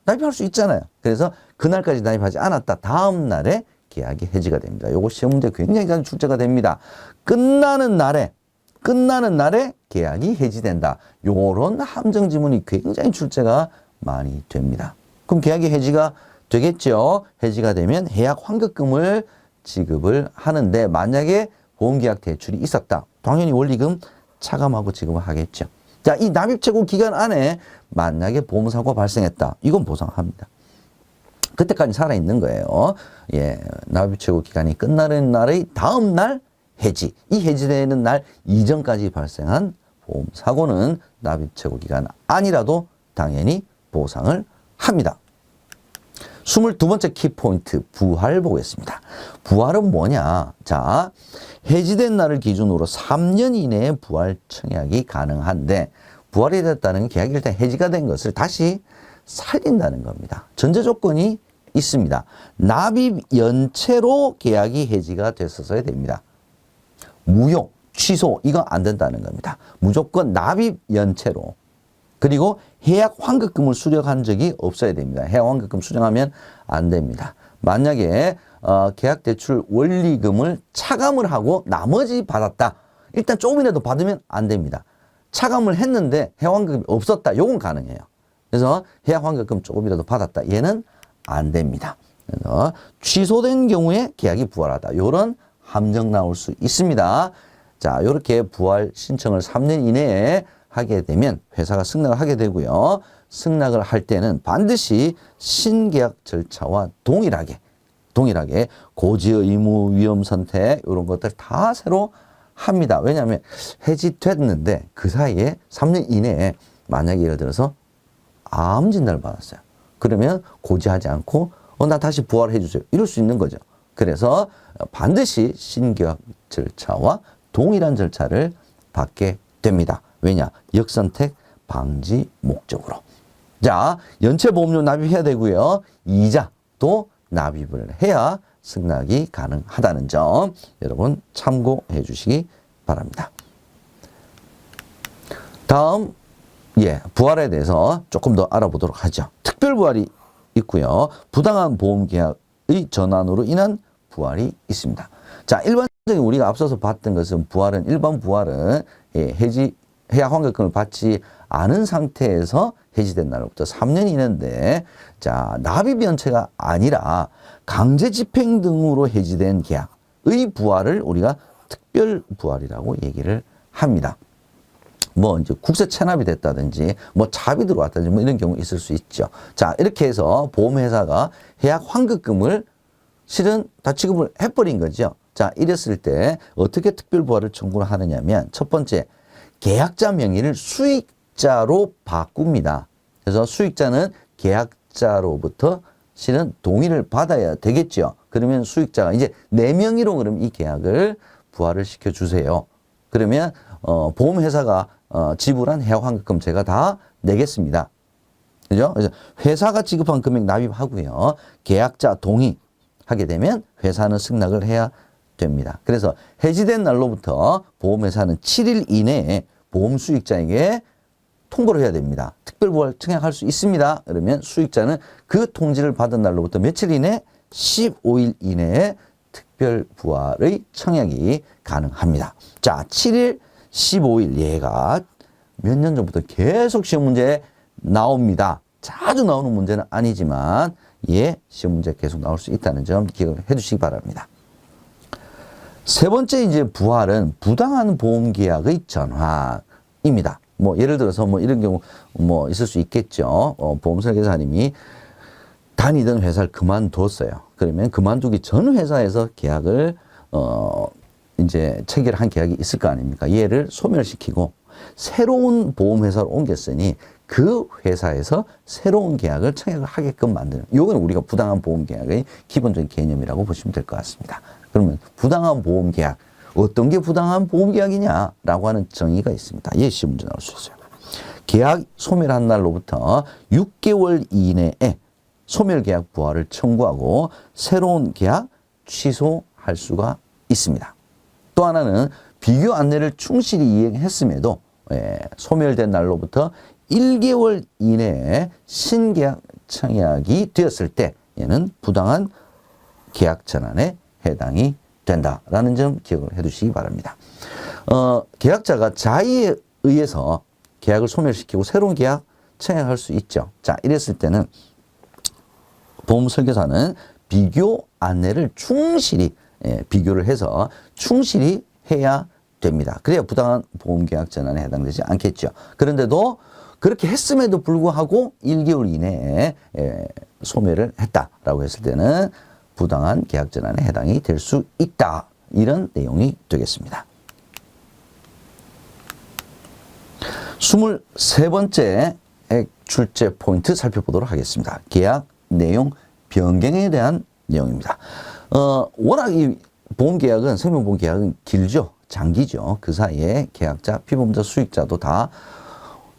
납입할 수 있잖아요. 그래서 그날까지 납입하지 않았다. 다음 날에 계약이 해지가 됩니다. 요거 시험 문제 굉장히 자주 출제가 됩니다. 끝나는 날에 계약이 해지된다. 요런 함정 지문이 굉장히 출제가 많이 됩니다. 그럼 계약이 해지가 되겠죠. 해지가 되면 해약 환급금을 지급을 하는데 만약에 보험계약 대출이 있었다. 당연히 원리금 차감하고 지급을 하겠죠. 자, 이 납입 최고 기간 안에 만약에 보험사고가 발생했다. 이건 보상합니다. 그때까지 살아있는 거예요. 예, 납입 최고 기간이 끝나는 날의 다음 날 해지. 이 해지되는 날 이전까지 발생한 보험사고는 납입 최고 기간 아니라도 당연히 보상을 합니다. 22번째 키포인트 부활 보겠습니다. 부활은 뭐냐? 자, 해지된 날을 기준으로 3년 이내에 부활 청약이 가능한데 부활이 됐다는 게 계약이 일단 해지가 된 것을 다시 살린다는 겁니다. 전제 조건이 있습니다. 납입 연체로 계약이 해지가 됐었어야 됩니다. 무효, 취소 이거 안 된다는 겁니다. 무조건 납입 연체로. 그리고 해약 환급금을 수령한 적이 없어야 됩니다. 해약 환급금 수령하면 안 됩니다. 만약에 계약 대출 원리금을 차감을 하고 나머지 받았다. 일단 조금이라도 받으면 안 됩니다. 차감을 했는데 해약 환급금이 없었다. 요건 가능해요. 그래서 해약 환급금 조금이라도 받았다. 얘는 안 됩니다. 그래서 취소된 경우에 계약이 부활하다. 요런 함정 나올 수 있습니다. 자, 이렇게 부활 신청을 3년 이내에 하게 되면 회사가 승낙을 하게 되고요. 승낙을 할 때는 반드시 신계약 절차와 동일하게 고지의 의무, 위험 선택 이런 것들 다 새로 합니다. 왜냐하면 해지됐는데 그 사이에 3년 이내에 만약에 예를 들어서 암 진단을 받았어요. 그러면 고지하지 않고 나 다시 부활해 주세요. 이럴 수 있는 거죠. 그래서 반드시 신계약 절차와 동일한 절차를 받게 됩니다. 왜냐? 역선택 방지 목적으로. 자, 연체보험료 납입해야 되고요. 이자도 납입을 해야 승낙이 가능하다는 점 여러분 참고해 주시기 바랍니다. 다음 부활에 대해서 조금 더 알아보도록 하죠. 특별부활이 있고요. 부당한 보험계약의 전환으로 인한 부활이 있습니다. 자, 일반적인 우리가 앞서서 봤던 것은 일반 부활은 해약 환급금을 받지 않은 상태에서 해지된 날로부터 3년 이내인데, 자, 납입 연체가 아니라 강제 집행 등으로 해지된 계약의 부활을 우리가 특별 부활이라고 얘기를 합니다. 뭐 이제 국세 체납이 됐다든지 뭐 차비 들어왔다든지 뭐 이런 경우 있을 수 있죠. 자, 이렇게 해서 보험회사가 해약 환급금을 실은 다 지급을 해버린 거죠. 자, 이랬을 때 어떻게 특별 부활을 청구를 하느냐면 첫 번째, 계약자 명의를 수익자로 바꿉니다. 그래서 수익자는 계약자로부터 실은 동의를 받아야 되겠죠. 그러면 수익자가 이제 내 명의로 그럼 이 계약을 부활을 시켜주세요. 그러면 보험회사가 지불한 해약 환급금 제가 다 내겠습니다. 그죠? 그래서 회사가 지급한 금액 납입하고요. 계약자 동의하게 되면 회사는 승낙을 해야 됩니다. 그래서 해지된 날로부터 보험회사는 7일 이내에 보험 수익자에게 통보를 해야 됩니다. 특별부활 청약할 수 있습니다. 그러면 수익자는 그 통지를 받은 날로부터 며칠 이내? 15일 이내에 특별부활의 청약이 가능합니다. 자, 7일, 15일 얘가 몇 년 전부터 계속 시험 문제에 나옵니다. 자주 나오는 문제는 아니지만 시험 문제 계속 나올 수 있다는 점 기억을 해 주시기 바랍니다. 세 번째 이제 부활은 부당한 보험계약의 전환입니다. 뭐 예를 들어서 뭐 이런 경우 뭐 있을 수 있겠죠. 보험설계사님이 다니던 회사를 그만뒀어요. 그러면 그만두기 전 회사에서 계약을 이제 체결한 계약이 있을 거 아닙니까? 얘를 소멸시키고 새로운 보험회사로 옮겼으니 그 회사에서 새로운 계약을 청약을 하게끔 만드는, 이건 우리가 부당한 보험계약의 기본적인 개념이라고 보시면 될 것 같습니다. 그러면 부당한 보험계약, 어떤 게 부당한 보험계약이냐라고 하는 정의가 있습니다. 시험 문제 나올 수 있어요. 계약 소멸한 날로부터 6개월 이내에 소멸계약 부활을 청구하고 새로운 계약 취소할 수가 있습니다. 또 하나는 비교 안내를 충실히 이행했음에도 소멸된 날로부터 1개월 이내에 신계약 청약이 되었을 때 얘는 부당한 계약 전환에 해당이 된다라는 점 기억을 해 두시기 바랍니다. 계약자가 자의에 의해서 계약을 소멸시키고 새로운 계약 청약할 수 있죠. 자, 이랬을 때는 보험설계사는 비교 안내를 충실히 비교를 해서 충실히 해야 됩니다. 그래야 부당한 보험계약 전환에 해당되지 않겠죠. 그런데도 그렇게 했음에도 불구하고 1개월 이내에 소멸을 했다라고 했을 때는 부당한 계약 전환에 해당이 될 수 있다. 이런 내용이 되겠습니다. 23번째 출제 포인트 살펴보도록 하겠습니다. 계약 내용 변경에 대한 내용입니다. 워낙 이 보험계약은, 생명보험계약은 길죠. 장기죠. 그 사이에 계약자, 피보험자, 수익자도 다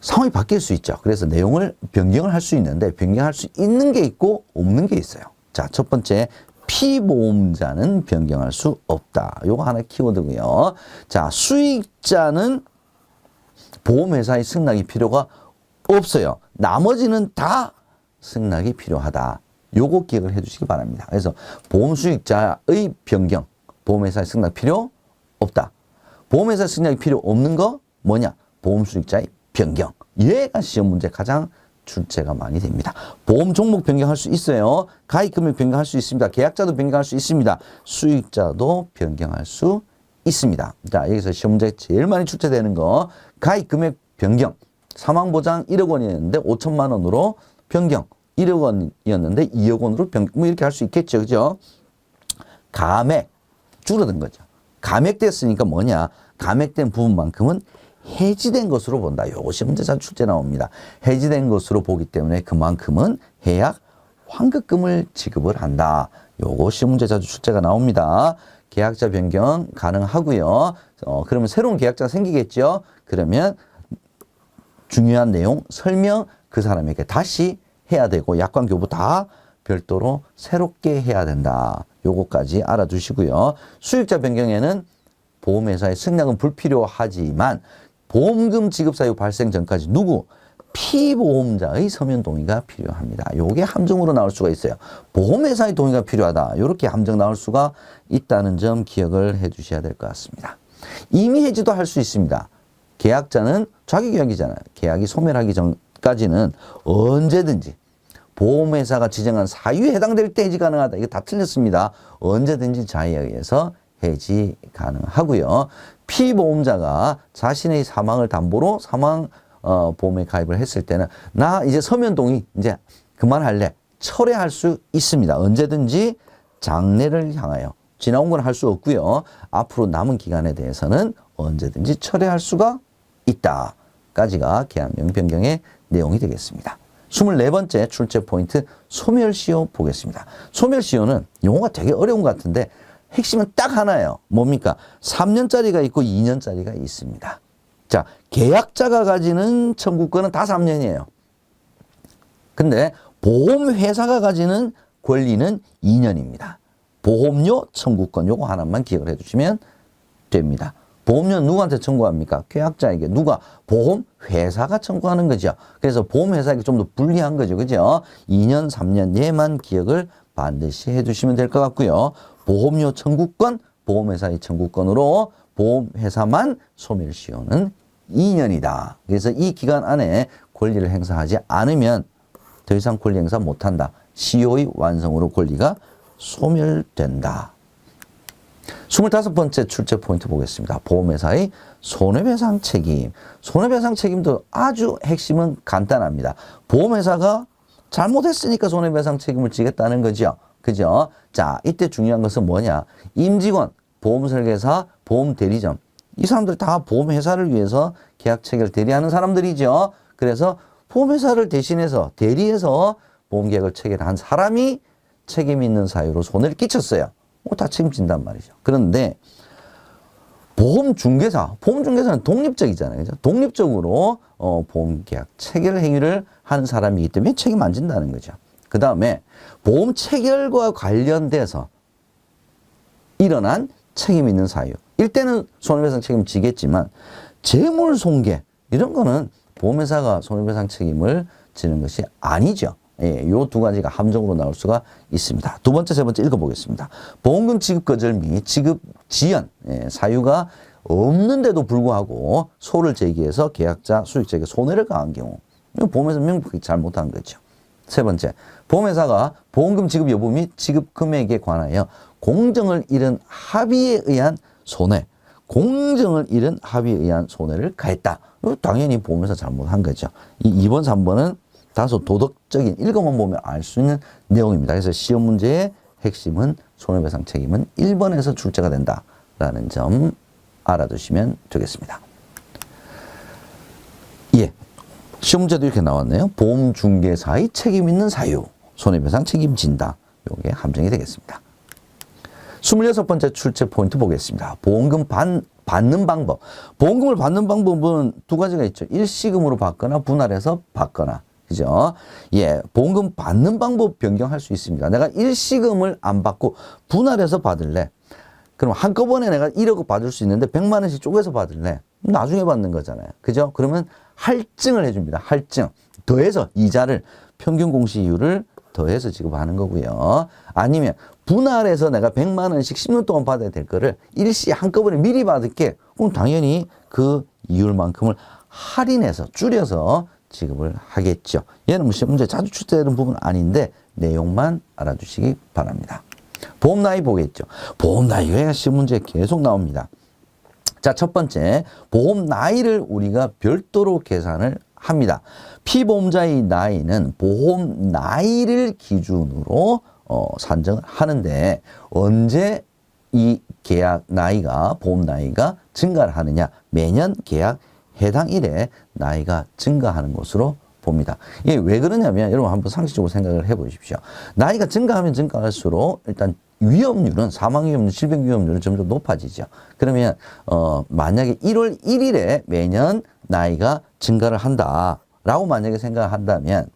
상황이 바뀔 수 있죠. 그래서 내용을 변경을 할 수 있는데 변경할 수 있는 게 있고 없는 게 있어요. 자, 첫 번째, 피보험자는 변경할 수 없다. 요거 하나 키워드고요. 자, 수익자는 보험회사의 승낙이 필요가 없어요. 나머지는 다 승낙이 필요하다. 요거 기억을 해 주시기 바랍니다. 그래서 보험수익자의 변경, 보험회사의 승낙 필요 없다. 보험회사 승낙이 필요 없는 거 뭐냐? 보험수익자의 변경. 얘가 시험 문제 가장 출제가 많이 됩니다. 보험 종목 변경할 수 있어요. 가입 금액 변경할 수 있습니다. 계약자도 변경할 수 있습니다. 수익자도 변경할 수 있습니다. 자, 여기서 시험 문제 제일 많이 출제되는 거 가입 금액 변경. 사망보장 1억 원이었는데 5천만 원으로 변경. 1억 원이었는데 2억 원으로 변경. 뭐 이렇게 할 수 있겠죠. 그죠? 감액. 줄어든 거죠. 감액됐으니까 뭐냐? 감액된 부분만큼은 해지된 것으로 본다. 요것이 문제 자주 출제 나옵니다. 해지된 것으로 보기 때문에 그만큼은 해약 환급금을 지급을 한다. 요것이 문제 자주 출제가 나옵니다. 계약자 변경 가능하고요. 그러면 새로운 계약자가 생기겠죠. 그러면 중요한 내용 설명 그 사람에게 다시 해야 되고 약관 교부 다 별도로 새롭게 해야 된다. 요거까지 알아두시고요. 수익자 변경에는 보험회사의 승낙은 불필요하지만 보험금 지급 사유 발생 전까지 누구? 피보험자의 서면 동의가 필요합니다. 요게 함정으로 나올 수가 있어요. 보험회사의 동의가 필요하다. 이렇게 함정 나올 수가 있다는 점 기억을 해 주셔야 될 것 같습니다. 이미 해지도 할 수 있습니다. 계약자는 자기 계약이잖아요. 계약이 소멸하기 전까지는 언제든지 보험회사가 지정한 사유에 해당될 때 해지 가능하다. 이거 다 틀렸습니다. 언제든지 자의에 의해서 해지 가능하고요. 피보험자가 자신의 사망을 담보로 사망 보험에 가입을 했을 때는 나 이제 서면 동의 이제 그만할래. 철회할 수 있습니다. 언제든지 장래를 향하여 지나온 건 할 수 없고요. 앞으로 남은 기간에 대해서는 언제든지 철회할 수가 있다까지가 계약명 변경의 내용이 되겠습니다. 24번째 출제 포인트 소멸시효 보겠습니다. 소멸시효는 용어가 되게 어려운 것 같은데 핵심은 딱 하나예요. 뭡니까? 3년짜리가 있고 2년짜리가 있습니다. 자, 계약자가 가지는 청구권은 다 3년이에요. 근데 보험회사가 가지는 권리는 2년입니다. 보험료 청구권 요거 하나만 기억을 해주시면 됩니다. 보험료 누구한테 청구합니까? 계약자에게. 누가? 보험회사가 청구하는 거죠. 그래서 보험회사에게 좀 더 불리한 거죠. 그죠? 2년, 3년 얘만 기억을 반드시 해주시면 될 것 같고요. 보험료 청구권, 보험회사의 청구권으로 보험회사만 소멸시효는 2년이다. 그래서 이 기간 안에 권리를 행사하지 않으면 더 이상 권리 행사 못한다. 시효의 완성으로 권리가 소멸된다. 25번째 출제 포인트 보겠습니다. 보험회사의 손해배상 책임. 손해배상 책임도 아주 핵심은 간단합니다. 보험회사가 잘못했으니까 손해배상 책임을 지겠다는 거죠. 그죠? 자, 이때 중요한 것은 뭐냐? 임직원, 보험설계사, 보험대리점. 이 사람들 다 보험회사를 위해서 계약 체결 대리하는 사람들이죠. 그래서 보험회사를 대신해서 대리해서 보험계약을 체결한 사람이 책임 있는 사유로 손해를 끼쳤어요. 다 책임진단 말이죠. 그런데 보험중개사는 독립적이잖아요. 그죠? 독립적으로 보험계약 체결 행위를 하는 사람이기 때문에 책임 안 진다는 거죠. 그 다음에 보험 체결과 관련돼서 일어난 책임 있는 사유. 이때는 손해배상 책임 지겠지만 재물손괴 이런 거는 보험회사가 손해배상 책임을 지는 것이 아니죠. 예, 요 두 가지가 함정으로 나올 수가 있습니다. 두 번째, 세 번째 읽어보겠습니다. 보험금 지급 거절 및 지급 지연, 사유가 없는데도 불구하고 소를 제기해서 계약자, 수익자에게 손해를 가한 경우. 보험회사 명백히 잘못한 거죠. 세 번째, 보험회사가 보험금 지급 여부 및 지급 금액에 관하여 공정을 잃은 합의에 의한 손해, 공정을 잃은 합의에 의한 손해를 가했다. 당연히 보험회사 잘못한 거죠. 이 2번, 3번은 다소 도덕적인 읽어만 보면 알 수 있는 내용입니다. 그래서 시험 문제의 핵심은 손해배상 책임은 1번에서 출제가 된다라는 점 알아두시면 되겠습니다. 예, 시험 문제도 이렇게 나왔네요. 보험중개사의 책임 있는 사유, 손해배상 책임진다. 요게 함정이 되겠습니다. 26번째 출제 포인트 보겠습니다. 보험금 받는 방법. 보험금을 받는 방법은 두 가지가 있죠. 일시금으로 받거나 분할해서 받거나. 그죠? 예, 보험금 받는 방법 변경할 수 있습니다. 내가 일시금을 안 받고 분할해서 받을래. 그럼 한꺼번에 내가 1억 받을 수 있는데 100만 원씩 쪼개서 받을래. 나중에 받는 거잖아요. 그죠? 그러면 할증을 해줍니다. 할증. 더해서 이자를 평균 공시이율을 더해서 지급하는 거고요. 아니면 분할해서 내가 100만 원씩 10년 동안 받아야 될 거를 일시 한꺼번에 미리 받을게. 그럼 당연히 그 이율만큼을 할인해서 줄여서 지급을 하겠죠. 얘는 시험 문제 자주 출제되는 부분은 아닌데 내용만 알아두시기 바랍니다. 보험 나이 보겠죠. 보험 나이가 시험 문제에 계속 나옵니다. 자, 첫 번째, 보험 나이를 우리가 별도로 계산을 합니다. 피보험자의 나이는 보험 나이를 기준으로 산정을 하는데 언제 이 계약 나이가 보험 나이가 증가를 하느냐? 매년 계약 해당 일에 나이가 증가하는 것으로 봅니다. 이게 왜 그러냐면 여러분 한번 상식적으로 생각을 해보십시오. 나이가 증가하면 증가할수록 일단 위험률은 사망 위험률, 질병 위험률은 점점 높아지죠. 그러면 만약에 1월 1일에 매년 나이가 증가를 한다라고 만약에 생각을 한다면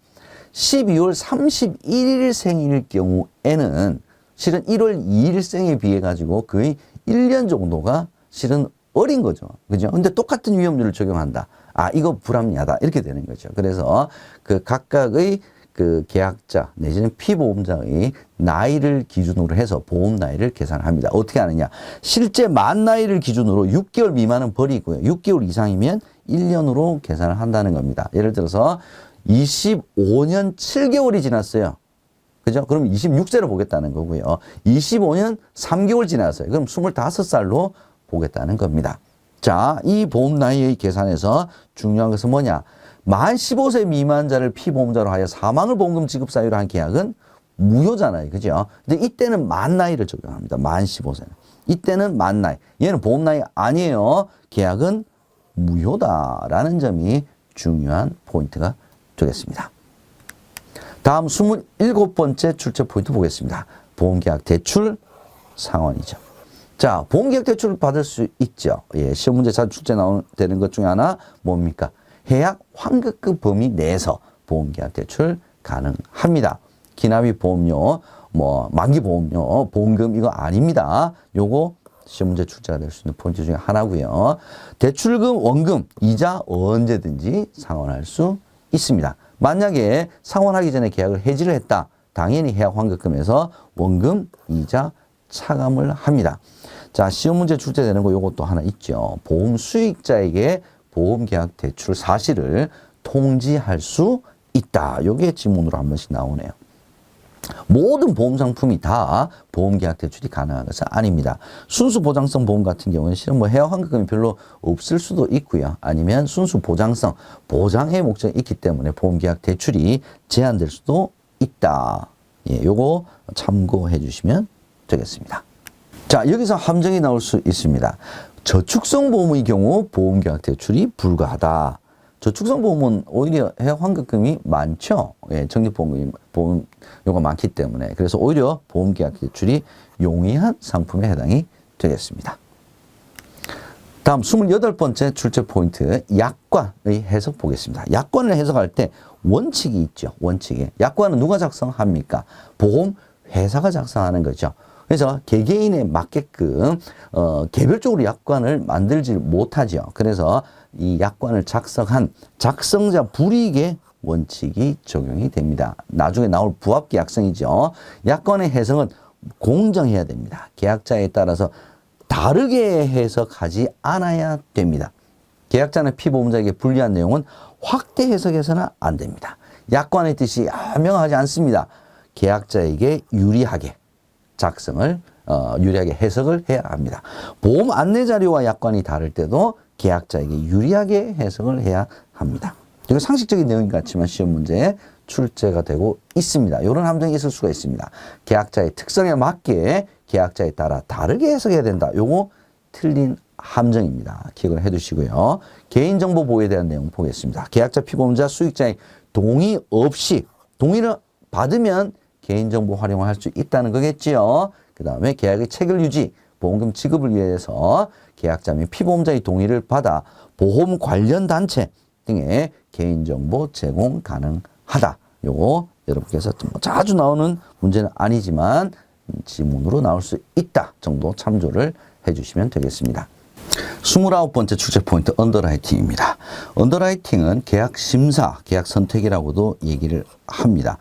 12월 31일 생일 경우에는 실은 1월 2일 생에 비해 가지고 거의 1년 정도가 실은 어린 거죠. 그죠? 근데 똑같은 위험률을 적용한다. 아, 이거 불합리하다. 이렇게 되는 거죠. 그래서 그 각각의 그 계약자 내지는 피보험자의 나이를 기준으로 해서 보험 나이를 계산합니다. 어떻게 하느냐? 실제 만 나이를 기준으로 6개월 미만은 버리고요. 6개월 이상이면 1년으로 계산을 한다는 겁니다. 예를 들어서 25년 7개월이 지났어요. 그죠? 그럼 26세로 보겠다는 거고요. 25년 3개월 지났어요. 그럼 25살로 보겠다는 겁니다. 자, 이 보험 나이의 계산에서 중요한 것은 뭐냐? 만 15세 미만자를 피보험자로 하여 사망을 보험금 지급 사유로 한 계약은 무효잖아요. 그죠? 근데 이때는 만 나이를 적용합니다. 만 15세는. 이때는 만 나이. 얘는 보험 나이 아니에요. 계약은 무효다라는 점이 중요한 포인트가 되겠습니다. 다음 27번째 출제 포인트 보겠습니다. 보험계약 대출 상환이죠. 자, 보험계약 대출을 받을 수 있죠. 예, 시험 문제 자주 출제 되는 것 중에 하나 뭡니까? 해약 환급금 범위 내에서 보험계약 대출 가능합니다. 기납입 보험료, 만기 보험료, 보험금 이거 아닙니다. 요거 시험 문제 출제가 될 수 있는 포인트 중에 하나고요. 대출금, 원금, 이자 언제든지 상환할 수 있습니다. 만약에 상환하기 전에 계약을 해지를 했다. 당연히 해약 환급금에서 원금, 이자 차감을 합니다. 자, 시험 문제 출제되는 거 요것도 하나 있죠. 보험 수익자에게 보험계약 대출 사실을 통지할 수 있다. 요게 지문으로 한 번씩 나오네요. 모든 보험 상품이 다 보험계약 대출이 가능한 것은 아닙니다. 순수 보장성 보험 같은 경우는 실은 해약 환급금이 별로 없을 수도 있고요. 아니면 순수 보장성, 보장의 목적이 있기 때문에 보험계약 대출이 제한될 수도 있다. 예, 요거 참고해 주시면 되겠습니다. 자, 여기서 함정이 나올 수 있습니다. 저축성 보험의 경우 보험계약 대출이 불가하다. 저축성 보험은 오히려 해약 환급금이 많죠. 예, 적립보험료가 많기 때문에. 그래서 오히려 보험계약 대출이 용이한 상품에 해당이 되겠습니다. 다음 28번째 출제 포인트, 약관의 해석 보겠습니다. 약관을 해석할 때 원칙이 있죠. 원칙에. 약관은 누가 작성합니까? 보험회사가 작성하는 거죠. 그래서 개개인에 맞게끔 개별적으로 약관을 만들지 못하죠. 그래서 이 약관을 작성한 작성자 불이익의 원칙이 적용이 됩니다. 나중에 나올 부합계약성이죠. 약관의 해석은 공정해야 됩니다. 계약자에 따라서 다르게 해석하지 않아야 됩니다. 계약자는 피보험자에게 불리한 내용은 확대 해석해서는 안 됩니다. 약관의 뜻이 명확하지 않습니다. 계약자에게 유리하게 작성을 유리하게 해석을 해야 합니다. 보험 안내 자료와 약관이 다를 때도 계약자에게 유리하게 해석을 해야 합니다. 이거 상식적인 내용 같지만 시험 문제에 출제가 되고 있습니다. 이런 함정이 있을 수가 있습니다. 계약자의 특성에 맞게 계약자에 따라 다르게 해석해야 된다. 요거 틀린 함정입니다. 기억을 해 두시고요. 개인정보 보호에 대한 내용 보겠습니다. 계약자, 피보험자, 수익자의 동의 없이 동의를 받으면 개인정보 활용을 할 수 있다는 거겠지요. 그 다음에 계약의 체결 유지, 보험금 지급을 위해서 계약자 및 피보험자의 동의를 받아 보험 관련 단체 등의 개인정보 제공 가능하다. 요거 여러분께서 자주 나오는 문제는 아니지만 지문으로 나올 수 있다 정도 참조를 해주시면 되겠습니다. 29번째 출제 포인트 언더라이팅입니다. 언더라이팅은 계약 심사, 계약 선택이라고도 얘기를 합니다.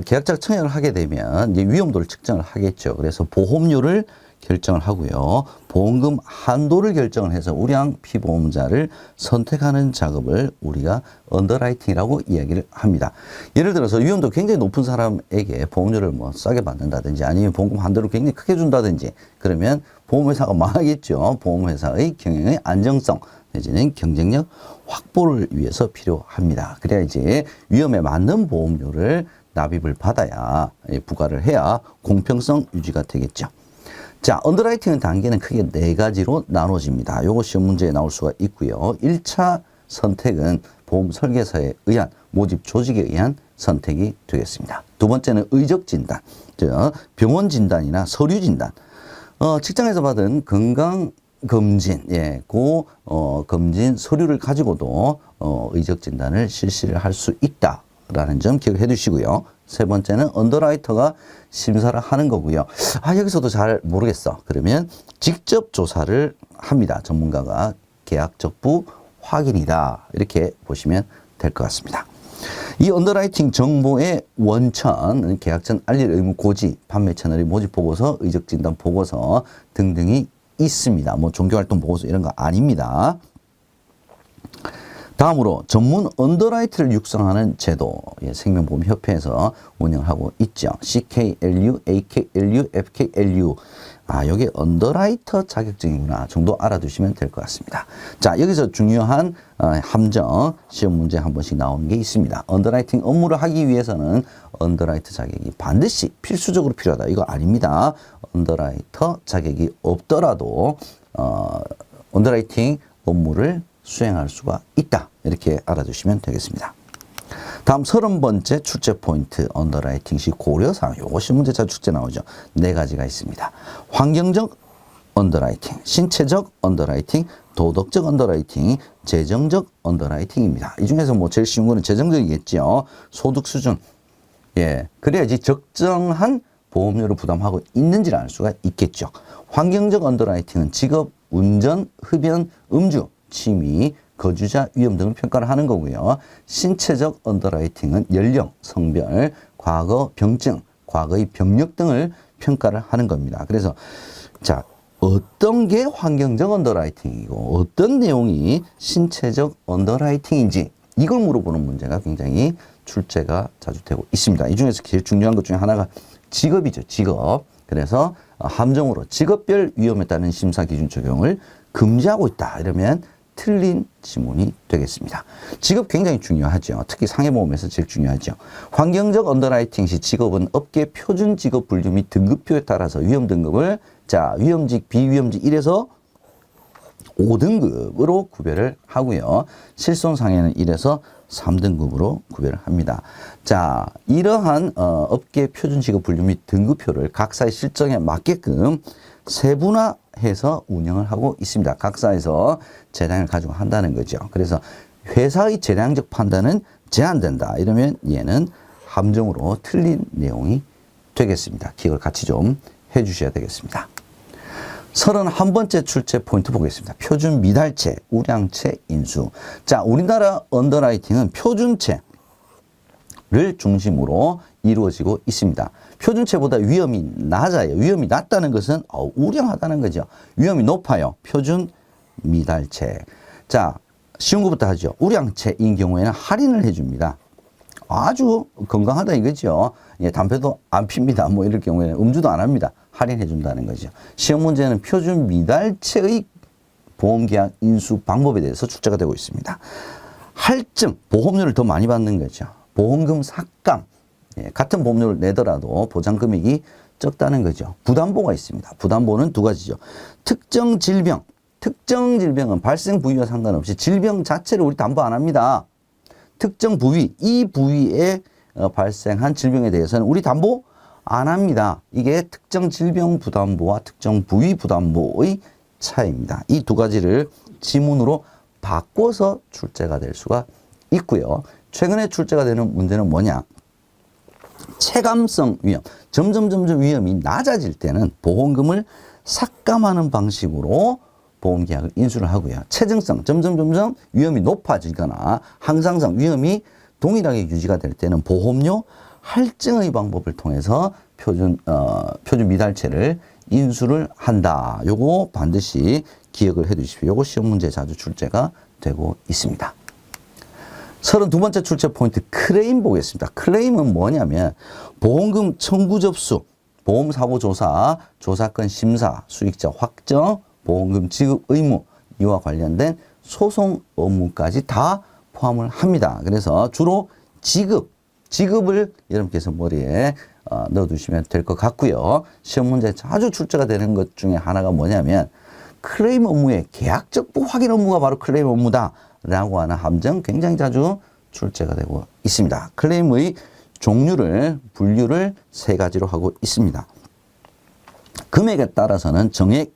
계약자가 청약을 하게 되면 이제 위험도를 측정을 하겠죠. 그래서 보험료를 결정을 하고요. 보험금 한도를 결정을 해서 우량 피보험자를 선택하는 작업을 우리가 언더라이팅이라고 이야기를 합니다. 예를 들어서 위험도 굉장히 높은 사람에게 보험료를 뭐 싸게 받는다든지 아니면 보험금 한도를 굉장히 크게 준다든지 그러면 보험회사가 망하겠죠. 보험회사의 경영의 안정성 내지는 경쟁력 확보를 위해서 필요합니다. 그래야 이제 위험에 맞는 보험료를 납입을 받아야 부과를 해야 공평성 유지가 되겠죠. 자, 언더라이팅 단계는 크게 4가지로 나눠집니다. 요거 시험 문제에 나올 수가 있고요. 1차 선택은 보험 설계사에 의한 모집 조직에 의한 선택이 되겠습니다. 두 번째는 의적 진단, 즉 병원 진단이나 서류 진단. 직장에서 받은 건강 검진, 검진 서류를 가지고도 의적 진단을 실시를 할 수 있다라는 점 기억해 두시고요. 세 번째는 언더라이터가 심사를 하는 거고요. 여기서도 잘 모르겠어. 그러면 직접 조사를 합니다. 전문가가 계약 적부 확인이다. 이렇게 보시면 될 것 같습니다. 이 언더라이팅 정보의 원천, 계약 전 알릴 의무 고지, 판매 채널의 모집 보고서, 의적 진단 보고서 등등이 있습니다. 뭐 종교활동 보고서 이런 거 아닙니다. 다음으로 전문 언더라이트를 육성하는 제도, 생명보험협회에서 운영을 하고 있죠. CKLU, AKLU, FKLU. 여기 언더라이터 자격증이구나 정도 알아두시면 될 것 같습니다. 자, 여기서 중요한 함정, 시험 문제 한 번씩 나오는 게 있습니다. 언더라이팅 업무를 하기 위해서는 언더라이터 자격이 반드시 필수적으로 필요하다. 이거 아닙니다. 언더라이터 자격이 없더라도 언더라이팅 업무를 수행할 수가 있다. 이렇게 알아두시면 되겠습니다. 다음 30번째 출제 포인트, 언더라이팅 시 고려사항. 요것이 문제 자주 출제 나오죠. 4가지가 있습니다. 환경적 언더라이팅, 신체적 언더라이팅, 도덕적 언더라이팅, 재정적 언더라이팅입니다. 이 중에서 뭐 제일 쉬운 거는 재정적이겠죠. 소득 수준. 그래야지 적정한 보험료를 부담하고 있는지를 알 수가 있겠죠. 환경적 언더라이팅은 직업, 운전, 흡연, 음주, 취미, 거주자 위험 등을 평가를 하는 거고요. 신체적 언더라이팅은 연령, 성별, 과거 병증, 과거의 병력 등을 평가를 하는 겁니다. 그래서 자, 어떤 게 환경적 언더라이팅이고 어떤 내용이 신체적 언더라이팅인지 이걸 물어보는 문제가 굉장히 출제가 자주 되고 있습니다. 이 중에서 제일 중요한 것 중에 하나가 직업이죠. 직업. 그래서 함정으로 직업별 위험에 따른 심사 기준 적용을 금지하고 있다. 이러면 틀린 지문이 되겠습니다. 직업 굉장히 중요하죠. 특히 상해보험에서 제일 중요하죠. 환경적 언더라이팅 시 직업은 업계 표준 직업 분류 및 등급표에 따라서 위험 등급을 위험직, 비위험직 1에서 5등급으로 구별을 하고요. 실손상해는 1에서 3등급으로 구별을 합니다. 자, 이러한 업계 표준 직업 분류 및 등급표를 각사의 실정에 맞게끔 세분화해서 운영을 하고 있습니다. 각사에서 재량을 가지고 한다는 거죠. 그래서 회사의 재량적 판단은 제한된다. 이러면 얘는 함정으로 틀린 내용이 되겠습니다. 기억을 같이 좀 해주셔야 되겠습니다. 31번째 출제 포인트 보겠습니다. 표준 미달체, 우량체 인수. 자, 우리나라 언더라이팅은 표준체를 중심으로 이루어지고 있습니다. 표준체보다 위험이 낮아요. 위험이 낮다는 것은 우량하다는 거죠. 위험이 높아요. 표준 미달체. 자, 쉬운 것부터 하죠. 우량체인 경우에는 할인을 해줍니다. 아주 건강하다 이거죠. 담배도 안 핍니다. 뭐 이럴 경우에는 음주도 안 합니다. 할인해 준다는 거죠. 시험 문제는 표준 미달체의 보험계약 인수 방법에 대해서 출제가 되고 있습니다. 할증, 보험료를 더 많이 받는 거죠. 보험금 삭감, 같은 보험료를 내더라도 보장금액이 적다는 거죠. 부담보가 있습니다. 부담보는 2가지죠. 특정 질병은 발생 부위와 상관없이 질병 자체를 우리 담보 안 합니다. 특정 부위, 이 부위에 발생한 질병에 대해서는 우리 담보 안 합니다. 이게 특정 질병 부담보와 특정 부위 부담보의 차이입니다. 이 2가지를 지문으로 바꿔서 출제가 될 수가 있고요. 최근에 출제가 되는 문제는 뭐냐? 체감성 위험. 점점 위험이 낮아질 때는 보험금을 삭감하는 방식으로 보험계약을 인수를 하고요. 체증성, 점점 위험이 높아지거나 항상성, 위험이 동일하게 유지가 될 때는 보험료 할증의 방법을 통해서 표준 미달체를 인수를 한다. 요거 반드시 기억을 해 두십시오. 요거 시험 문제 자주 출제가 되고 있습니다. 32번째 출제 포인트 클레임 보겠습니다. 클레임은 뭐냐면 보험금 청구 접수, 보험사고조사, 조사건 심사, 수익자 확정, 보험금 지급 의무 이와 관련된 소송 업무까지 다 포함을 합니다. 그래서 주로 지급을 여러분께서 머리에 넣어두시면 될 것 같고요. 시험 문제 자주 출제가 되는 것 중에 하나가 뭐냐면 클레임 업무의 계약적 확인 업무가 바로 클레임 업무다라고 하는 함정 굉장히 자주 출제가 되고 있습니다. 클레임의 분류를 세 가지로 하고 있습니다. 금액에 따라서는 정액,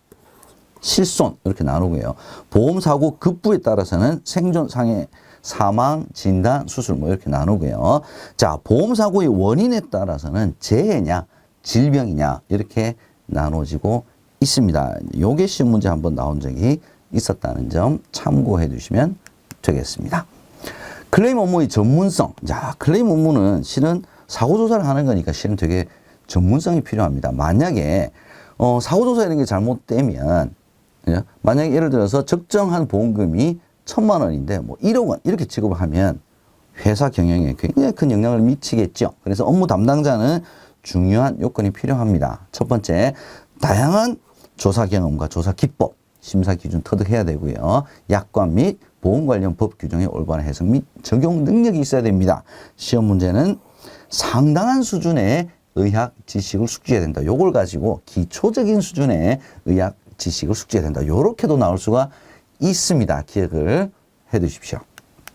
실손 이렇게 나누고요. 보험사고 급부에 따라서는 생존상해, 사망, 진단, 수술 뭐 이렇게 나누고요. 자, 보험사고의 원인에 따라서는 재해냐, 질병이냐 이렇게 나눠지고 있습니다. 요게 시험 문제 한번 나온 적이 있었다는 점 참고해 두시면 되겠습니다. 클레임 업무의 전문성. 자, 클레임 업무는 실은 사고조사를 하는 거니까 실은 되게 전문성이 필요합니다. 만약에 사고조사 이런 게 잘못되면 만약에 예를 들어서 적정한 보험금이 1,000만 원인데 뭐 1억 원 이렇게 지급을 하면 회사 경영에 굉장히 큰 영향을 미치겠죠. 그래서 업무 담당자는 중요한 요건이 필요합니다. 첫 번째, 다양한 조사 경험과 조사 기법, 심사 기준 터득해야 되고요. 약관 및 보험 관련 법 규정의 올바른 해석 및 적용 능력이 있어야 됩니다. 시험 문제는 상당한 수준의 의학 지식을 숙지해야 된다. 요걸 가지고 기초적인 수준의 의학 지식을 숙지해야 된다. 요렇게도 나올 수가 있습니다. 기억을 해 두십시오.